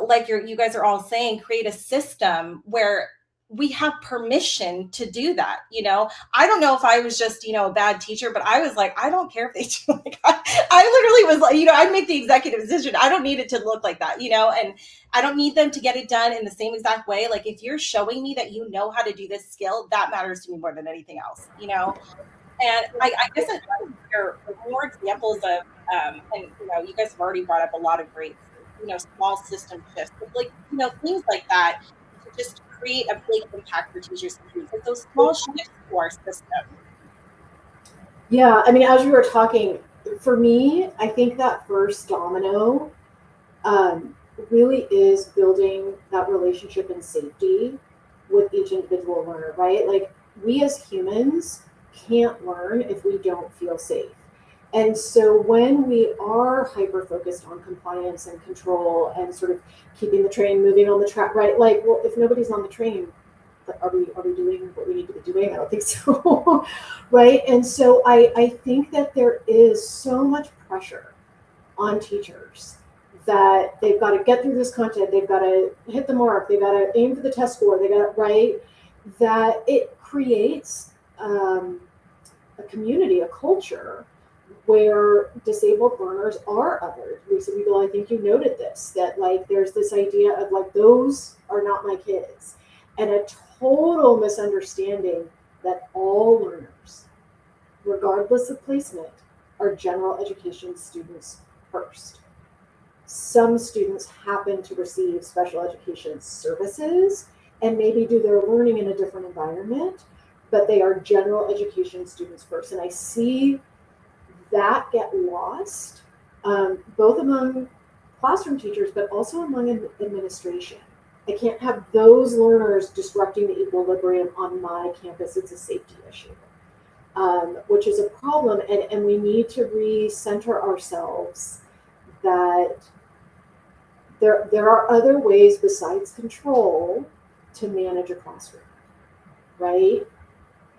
S3: like you guys are all saying, create a system where we have permission to do that? I don't know if I was just, a bad teacher, but I was like, I don't care if they do. I literally was like, I'd make the executive decision. I don't need it to look like that, and I don't need them to get it done in the same exact way. Like, if you're showing me that you know how to do this skill, that matters to me more than anything else, And I guess there are more examples of, and you guys have already brought up a lot of great, small system shifts, but things like that to just create a big impact for teachers and students. Like those small shifts to our system.
S5: Yeah, I mean, as we were talking, for me, I think that first domino really is building that relationship and safety with each individual learner, right? Like, we as humans can't learn if we don't feel safe. And so when we are hyper focused on compliance and control and sort of keeping the train moving on the track, right? Like, well, if nobody's on the train, are we doing what we need to be doing? I don't think so. Right. And so I think that there is so much pressure on teachers that they've got to get through this content, they've got to hit the mark, they've got to aim for the test score, they got, right, that it creates a community, a culture where disabled learners are othered. Lisa Riegel, I think you noted this, that like there's this idea of like, those are not my kids, and a total misunderstanding that all learners, regardless of placement, are general education students first. Some students happen to receive special education services and maybe do their learning in a different environment, but they are general education students first. And I see that get lost, both among classroom teachers, but also among administration. I can't have those learners disrupting the equilibrium on my campus. It's a safety issue, which is a problem. And we need to recenter ourselves that there are other ways besides control to manage a classroom, right?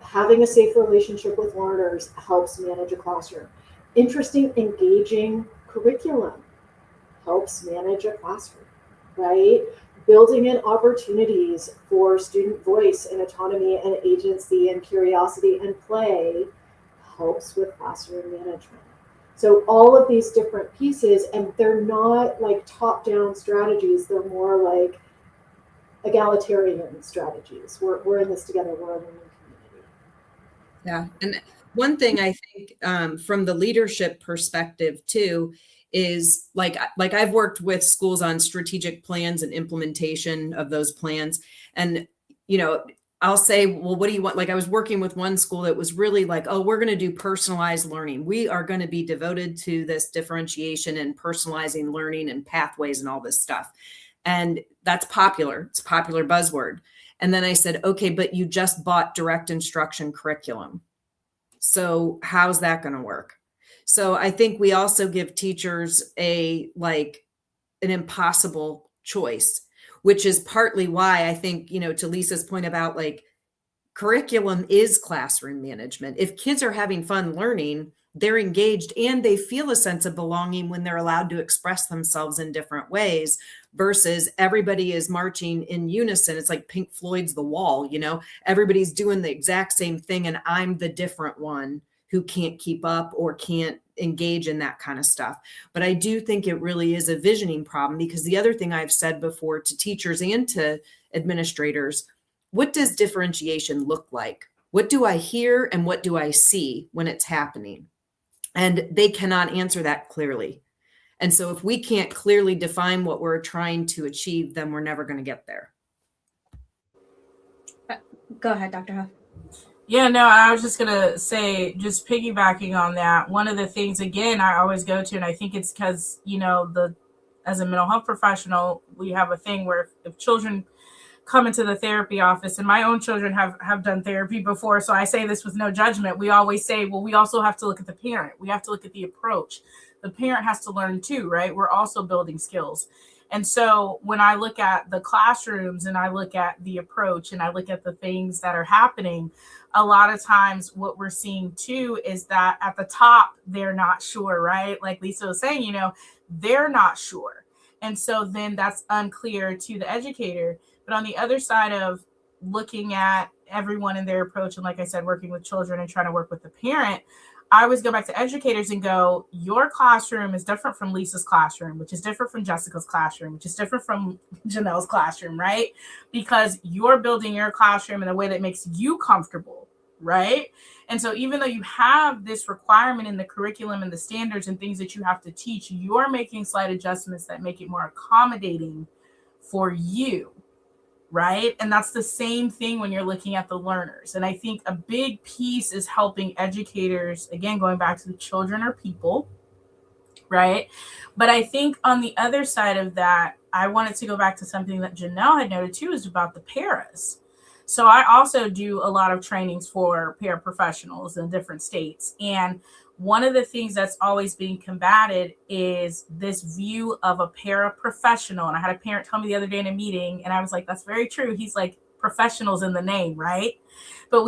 S5: Having a safe relationship with learners helps manage a classroom. Interesting, engaging curriculum helps manage a classroom, right? Building in opportunities for student voice and autonomy and agency and curiosity and play helps with classroom management. So all of these different pieces, and they're not like top-down strategies, they're more like egalitarian strategies. We're in this together, we're a learning community.
S6: Yeah, and one thing I think from the leadership perspective too is like I've worked with schools on strategic plans and implementation of those plans. And, you know, I'll say, well, what do you want? Like I was working with one school that was really like, oh, we're going to do personalized learning. We are going to be devoted to this differentiation and personalizing learning and pathways and all this stuff. And that's popular. It's a popular buzzword. And then I said, okay, but you just bought direct instruction curriculum. So how's that going to work? So I think we also give teachers an impossible choice, which is partly why I think, you know, to Lisa's point about like curriculum is classroom management. If kids are having fun learning, they're engaged and they feel a sense of belonging when they're allowed to express themselves in different ways versus everybody is marching in unison. It's like Pink Floyd's The Wall, you know, everybody's doing the exact same thing and I'm the different one who can't keep up or can't engage in that kind of stuff. But I do think it really is a visioning problem, because the other thing I've said before to teachers and to administrators, what does differentiation look like? What do I hear and what do I see when it's happening? And they cannot answer that clearly. And so if we can't clearly define what we're trying to achieve, then we're never going to get there.
S2: Go ahead, Dr. Huff.
S4: Yeah, no, I was just going to say, just piggybacking on that, one of the things, again, I always go to, and I think it's because, you know, as a mental health professional, we have a thing where if children come into the therapy office, and my own children have done therapy before, so I say this with no judgment, we always say, well, we also have to look at the parent. We have to look at the approach. The parent has to learn too, right? We're also building skills. And so when I look at the classrooms and I look at the approach and I look at the things that are happening, a lot of times what we're seeing too is that at the top, they're not sure, right? Like Lisa was saying, you know, they're not sure. And so then that's unclear to the educator. But on the other side of looking at everyone in their approach, and like I said, working with children and trying to work with the parent, I always go back to educators and go, your classroom is different from Lisa's classroom, which is different from Jessica's classroom, which is different from Jenelle's classroom, right? Because you're building your classroom in a way that makes you comfortable, right? And so even though you have this requirement in the curriculum and the standards and things that you have to teach, you're making slight adjustments that make it more accommodating for you. right? And that's the same thing when you're looking at the learners. And I think a big piece is helping educators, again, going back to the children are people, right? But I think on the other side of that, I wanted to go back to something that Jenelle had noted too, is about the paras. So I also do a lot of trainings for paraprofessionals in different states. And one of the things that's always being combated is this view of a paraprofessional. And I had a parent tell me the other day in a meeting, and I was like, that's very true. He's like, professionals in the name, right? But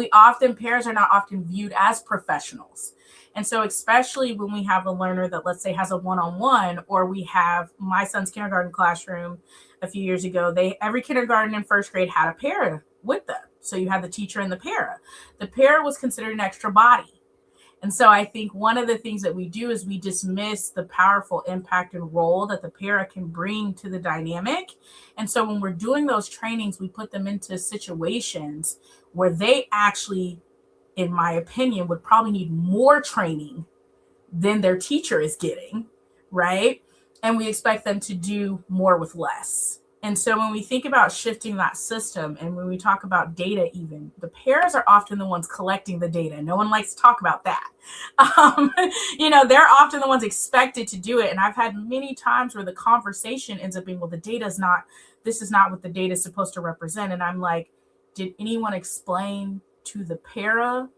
S4: paras are not often viewed as professionals. And so especially when we have a learner that, let's say, has a one-on-one, or we have my son's kindergarten classroom a few years ago, every kindergarten and first grade had a para with them. So you had the teacher and the para. The para was considered an extra body. And so I think one of the things that we do is we dismiss the powerful impact and role that the para can bring to the dynamic. And so when we're doing those trainings, we put them into situations where they actually, in my opinion, would probably need more training than their teacher is getting, right? And we expect them to do more with less. And so when we think about shifting that system, and when we talk about data, even the paras are often the ones collecting the data. No one likes to talk about that. They're often the ones expected to do it. And I've had many times where the conversation ends up being, well, this is not what the data is supposed to represent. And I'm like, did anyone explain to the para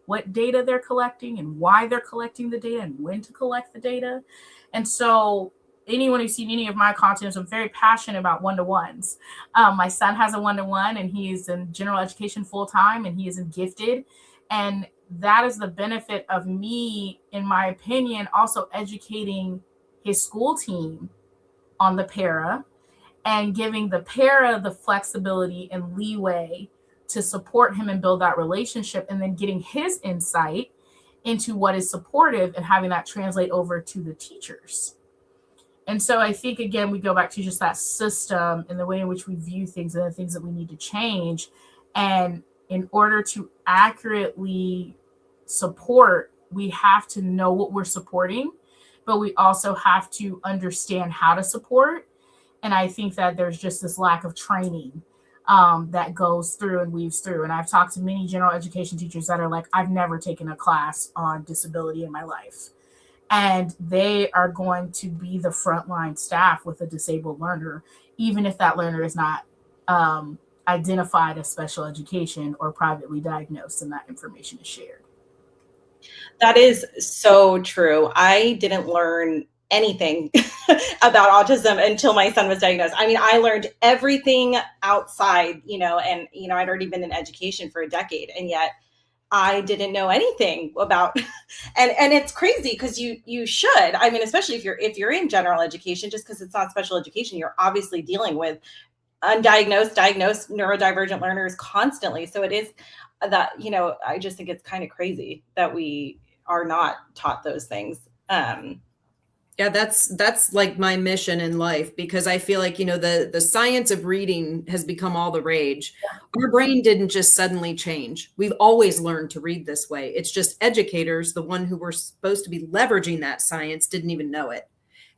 S4: what data they're collecting and why they're collecting the data and when to collect the data? And so anyone who's seen any of my content, I'm very passionate about one-to-ones. My son has a one-to-one, and he's in general education full-time, and he is gifted. And that is the benefit of me, in my opinion, also educating his school team on the para and giving the para the flexibility and leeway to support him and build that relationship, and then getting his insight into what is supportive and having that translate over to the teachers. And so I think, again, we go back to just that system and the way in which we view things and the things that we need to change. And in order to accurately support, we have to know what we're supporting, but we also have to understand how to support. And I think that there's just this lack of training that goes through and weaves through. And I've talked to many general education teachers that are like, I've never taken a class on disability in my life. And they are going to be the frontline staff with a disabled learner, even if that learner is not identified as special education or privately diagnosed and that information is shared.
S3: That is so true. I didn't learn anything about autism until my son was diagnosed. I mean, I learned everything outside, and, I'd already been in education for a decade, and yet I didn't know anything about, and it's crazy because you should. I mean, especially if you're in general education, just because it's not special education, you're obviously dealing with undiagnosed, diagnosed neurodivergent learners constantly. So it is that, I just think it's kind of crazy that we are not taught those things.
S6: Yeah, that's like my mission in life, because I feel like, the science of reading has become all the rage. Our brain didn't just suddenly change. We've always learned to read this way. It's just educators, the one who were supposed to be leveraging that science, didn't even know it.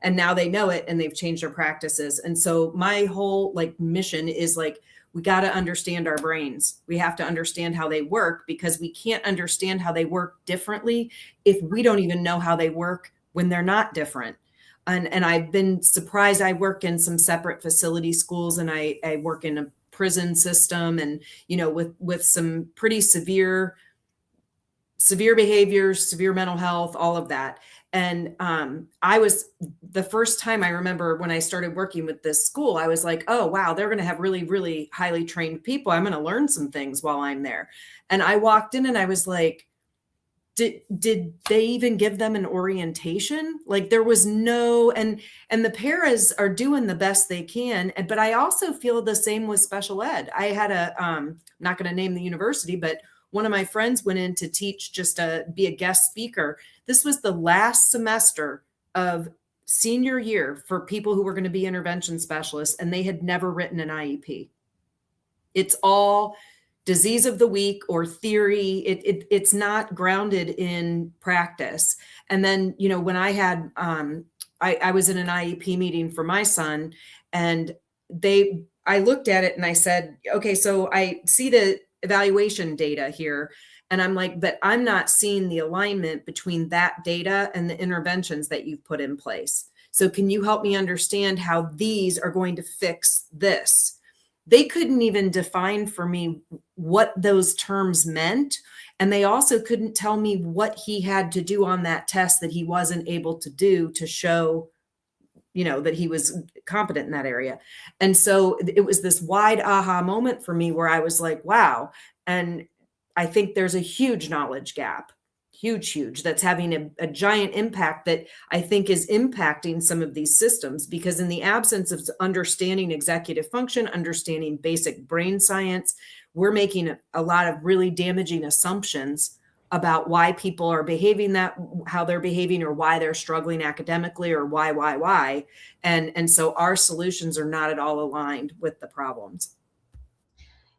S6: And now they know it and they've changed their practices. And so my whole mission is we got to understand our brains. We have to understand how they work, because we can't understand how they work differently if we don't even know how they work when they're not different. And I've been surprised. I work in some separate facility schools, and I work in a prison system, and, with some pretty severe behaviors, severe mental health, all of that. And the first time I remember when I started working with this school, I was like, oh, wow, they're going to have really, really highly trained people. I'm going to learn some things while I'm there. And I walked in and I was like, did they even give them an orientation? There was no, and the paras are doing the best they can. But I also feel the same with special ed. I had I'm not going to name the university, but one of my friends went in to teach, just to be a guest speaker. This was the last semester of senior year for people who were going to be intervention specialists, and they had never written an IEP. It's all disease of the week or theory. It's not grounded in practice. And then, when I had, I was in an IEP meeting for my son, and I looked at it and I said, okay, so I see the evaluation data here. And I'm like, but I'm not seeing the alignment between that data and the interventions that you've put in place. So can you help me understand how these are going to fix this? They couldn't even define for me what those terms meant. And they also couldn't tell me what he had to do on that test that he wasn't able to do to show, that he was competent in that area. And so it was this wide aha moment for me where I was like, wow. And I think there's a huge knowledge gap, huge, that's having a giant impact that I think is impacting some of these systems, because in the absence of understanding executive function, understanding basic brain science, we're making a lot of really damaging assumptions about why people are behaving how they're behaving, or why they're struggling academically, or why. And so our solutions are not at all aligned with the problems.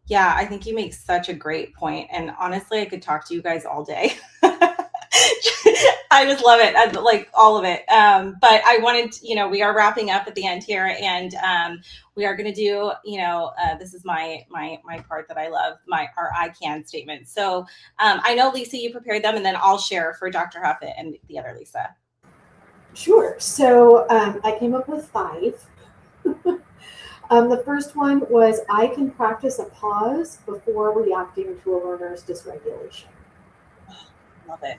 S3: Yeah, I think you make such a great point. And honestly, I could talk to you guys all day. I just love it. I like all of it. But I wanted, we are wrapping up at the end here, and we are going to do, this is my part that I love, our I can statement. So I know, Lisa, you prepared them, and then I'll share for Dr. Huff and the other Lisa.
S5: Sure. So I came up with 5. The first one was, I can practice a pause before reacting to a learner's dysregulation.
S3: Love it.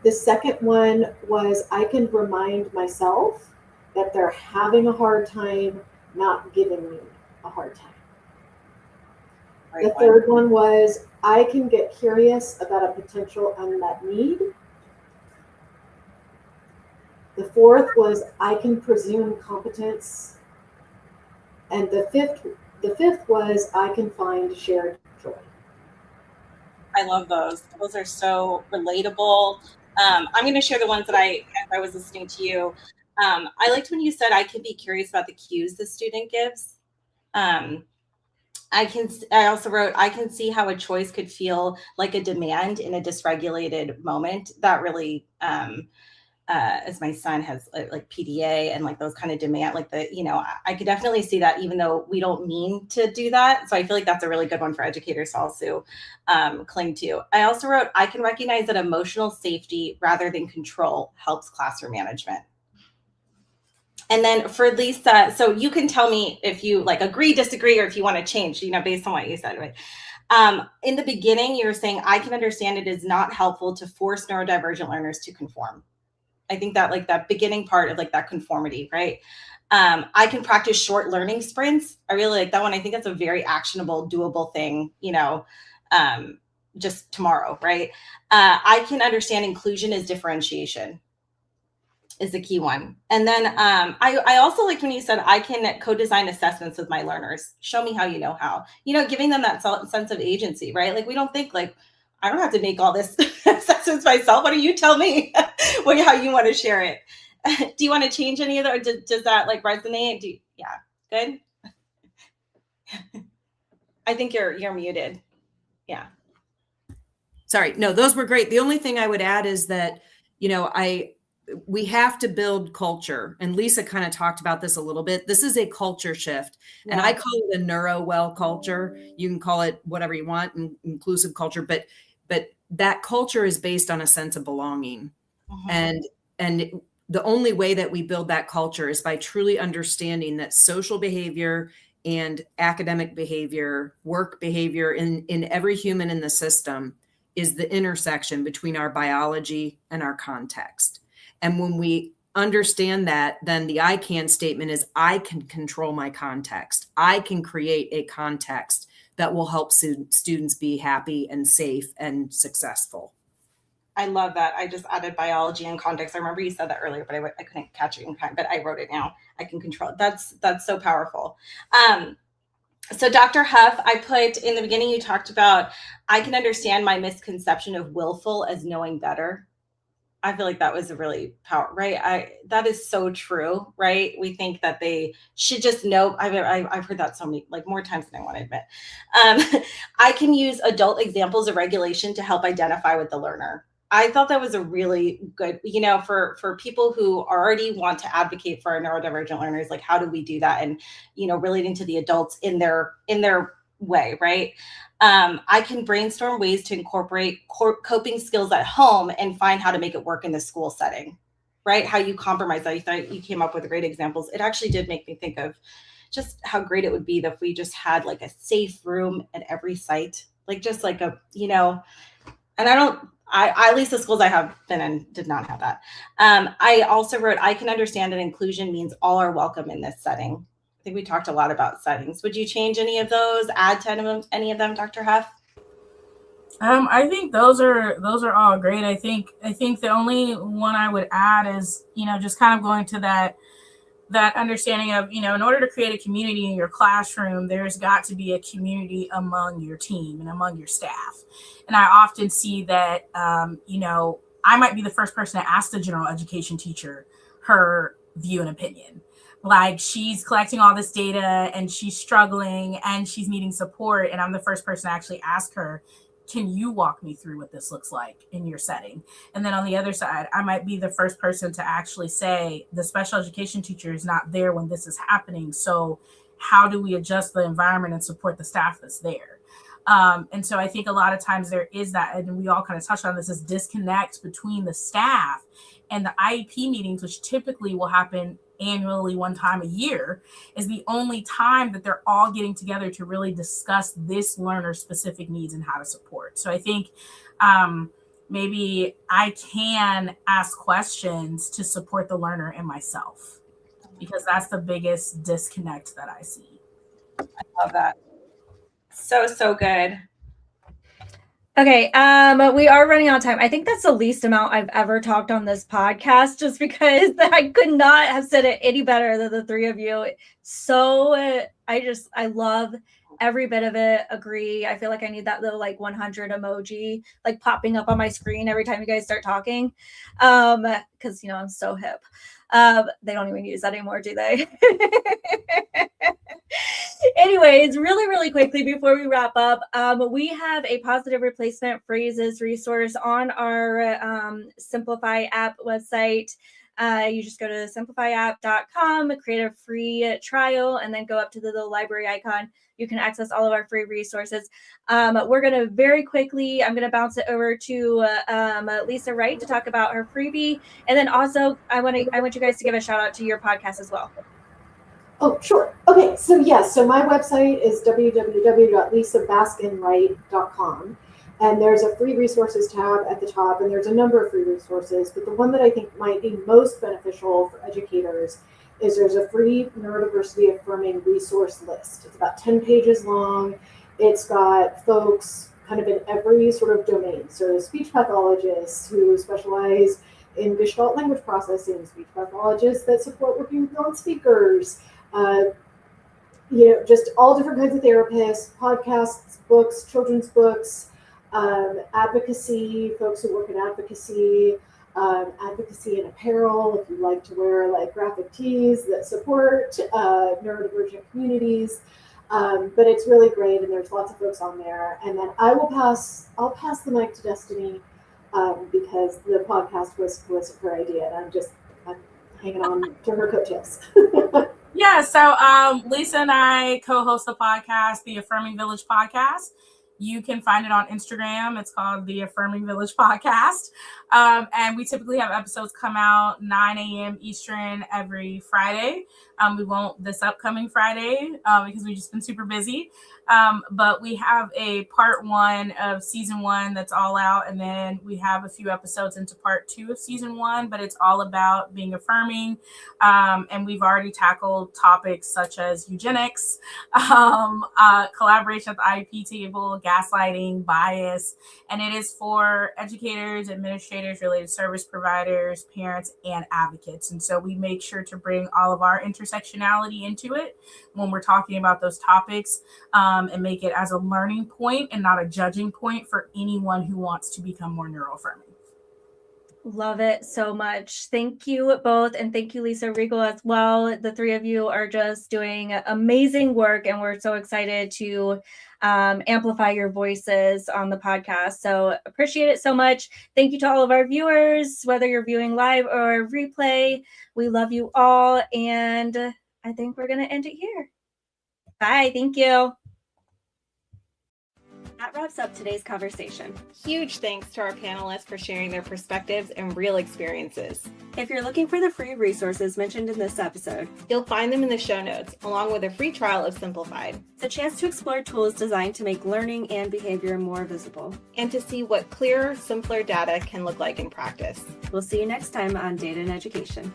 S5: The second one was, I can remind myself that they're having a hard time, not giving me a hard time. The third one was, I can get curious about a potential unmet need. The fourth was, I can presume competence. And the fifth was, I can find shared joy.
S3: I love those. Those are so relatable. I'm going to share the ones that I was listening to you. I liked when you said, I can be curious about the cues the student gives. I also wrote, I can see how a choice could feel like a demand in a dysregulated moment. That really, as my son has like PDA and like those kind of demand, like I could definitely see that, even though we don't mean to do that. So I feel like that's a really good one for educators to also cling to. I also wrote, I can recognize that emotional safety rather than control helps classroom management. And then for Lisa, so you can tell me if you like agree, disagree, or if you want to change, based on what you said, right? In the beginning, you were saying, I can understand it is not helpful to force neurodivergent learners to conform. I think that like that beginning part of like that conformity, right? I can practice short learning sprints. I really like that one. I think that's a very actionable, doable thing, just tomorrow, right? I can understand inclusion as differentiation is the key one. And then I also liked when you said, I can co-design assessments with my learners. Show me how you know how, giving them that sense of agency, right? Like we don't think like, I don't have to make all this assessments myself. Why don't you tell me how you want to share it? Do you want to change any of that? Or does that like resonate? Yeah, good. I think you're muted. Yeah.
S6: Sorry. No, those were great. The only thing I would add is that, we have to build culture. And Lisa kind of talked about this a little bit. This is a culture shift. Yeah. And I call it a neuro-well culture. You can call it whatever you want, inclusive culture, but that culture is based on a sense of belonging. Mm-hmm. And the only way that we build that culture is by truly understanding that social behavior and academic behavior, work behavior in every human in the system is the intersection between our biology and our context. And when we understand that, then the I can statement is, I can control my context. I can create a context that will help students be happy and safe and successful.
S3: I love that. I just added biology and context. I remember you said that earlier, but I couldn't catch it in time, but I wrote it now. I can control it. That's so powerful. So Dr. Huff, I put in the beginning, you talked about, I can understand my misconception of willful as knowing better. I feel like that was a really powerful, right? That is so true, right? We think that they should just know. I've heard that so many, like more times than I want to admit. I can use adult examples of regulation to help identify with the learner. I thought that was a really good, for people who already want to advocate for our neurodivergent learners, like how do we do that? And, relating to the adults in their way, right? I can brainstorm ways to incorporate coping skills at home and find how to make it work in the school setting, right? How you compromise that. You thought you came up with great examples. It actually did make me think of just how great it would be if we just had like a safe room at every site, like just like and at least the schools I have been in did not have that. I also wrote, I can understand that inclusion means all are welcome in this setting. I think we talked a lot about settings. Would you change any of those, add to any of them, Dr. Huff?
S4: I think those are all great. I think the only one I would add is, just kind of going to that understanding of, in order to create a community in your classroom, there's got to be a community among your team and among your staff. And I often see that, I might be the first person to ask the general education teacher her view and opinion. Like she's collecting all this data and she's struggling and she's needing support. And I'm the first person to actually ask her, can you walk me through what this looks like in your setting? And then on the other side, I might be the first person to actually say the special education teacher is not there when this is happening. So how do we adjust the environment and support the staff that's there? And so I think a lot of times there is that, and we all kind of touched on this, is disconnect between the staff and the IEP meetings, which typically will happen annually one time a year, is the only time that they're all getting together to really discuss this learner's specific needs and how to support. So I think maybe I can ask questions to support the learner and myself, because that's the biggest disconnect that I see.
S3: I love that. So good.
S2: Okay, we are running out of time. I think that's the least amount I've ever talked on this podcast, just because I could not have said it any better than the three of you. So I love every bit of it. Agree. I feel like I need that little like 100 emoji like popping up on my screen every time you guys start talking, because I'm so hip. They don't even use that anymore, do they? Anyways, really quickly before we wrap up, we have a positive replacement phrases resource on our Simplify app website. You just go to simplifyapp.com, create a free trial, and then go up to the little library icon. You can access all of our free resources. We're going to very quickly, I'm going to bounce it over to Lisa Wright to talk about her freebie. And then also I want you guys to give a shout out to your podcast as well.
S5: Oh, sure. Okay, so yes, so my website is www.lisabaskinwright.com. And there's a free resources tab at the top, and there's a number of free resources. But the one that I think might be most beneficial for educators is there's a free neurodiversity-affirming resource list. It's about 10 pages long. It's got folks kind of in every sort of domain. So speech pathologists who specialize in Gestalt language processing, speech pathologists that support working with non-speakers, just all different kinds of therapists, podcasts, books, children's books, advocacy, folks who work in advocacy, advocacy in apparel, if you like to wear like graphic tees that support neurodivergent communities. But it's really great, and there's lots of folks on there. And then I'll pass the mic to Destiny, because the podcast was her idea, and I'm hanging on to her coattails.
S4: Yeah, so Lisa and I co-host the podcast, the Affirming Village Podcast. You can find it on Instagram. It's called the Affirming Village Podcast. And we typically have episodes come out 9 a.m. Eastern every Friday. We won't this upcoming Friday because we've just been super busy. But we have a part 1 of season 1 that's all out. And then we have a few episodes into part 2 of season 1, but it's all about being affirming. And we've already tackled topics such as eugenics, collaboration at the IEP table, gaslighting, bias, and it is for educators, administrators, related service providers, parents, and advocates. And so we make sure to bring all of our intersectionality into it when we're talking about those topics, and make it as a learning point and not a judging point for anyone who wants to become more neuroaffirming.
S2: Love it so much. Thank you both. And thank you, Lisa Riegel, as well. The three of you are just doing amazing work, and we're so excited to amplify your voices on the podcast. So appreciate it so much. Thank you to all of our viewers, whether you're viewing live or replay. We love you all. And I think we're going to end it here. Bye. Thank you.
S1: That wraps up today's conversation.
S3: Huge thanks to our panelists for sharing their perspectives and real experiences.
S1: If you're looking for the free resources mentioned in this episode,
S3: You'll find them in the show notes, along with a free trial of Simplified,
S1: it's a chance to explore tools designed to make learning and behavior more visible.
S3: and to see what clearer, simpler data can look like in practice.
S1: We'll see you next time on Data and Education.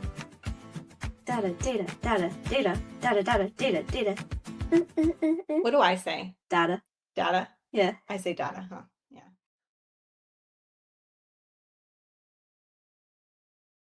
S1: Data, data, data, data, data, data, data, data.
S3: What do I say?
S1: Data.
S3: Data?
S1: Yeah.
S3: I say data, huh?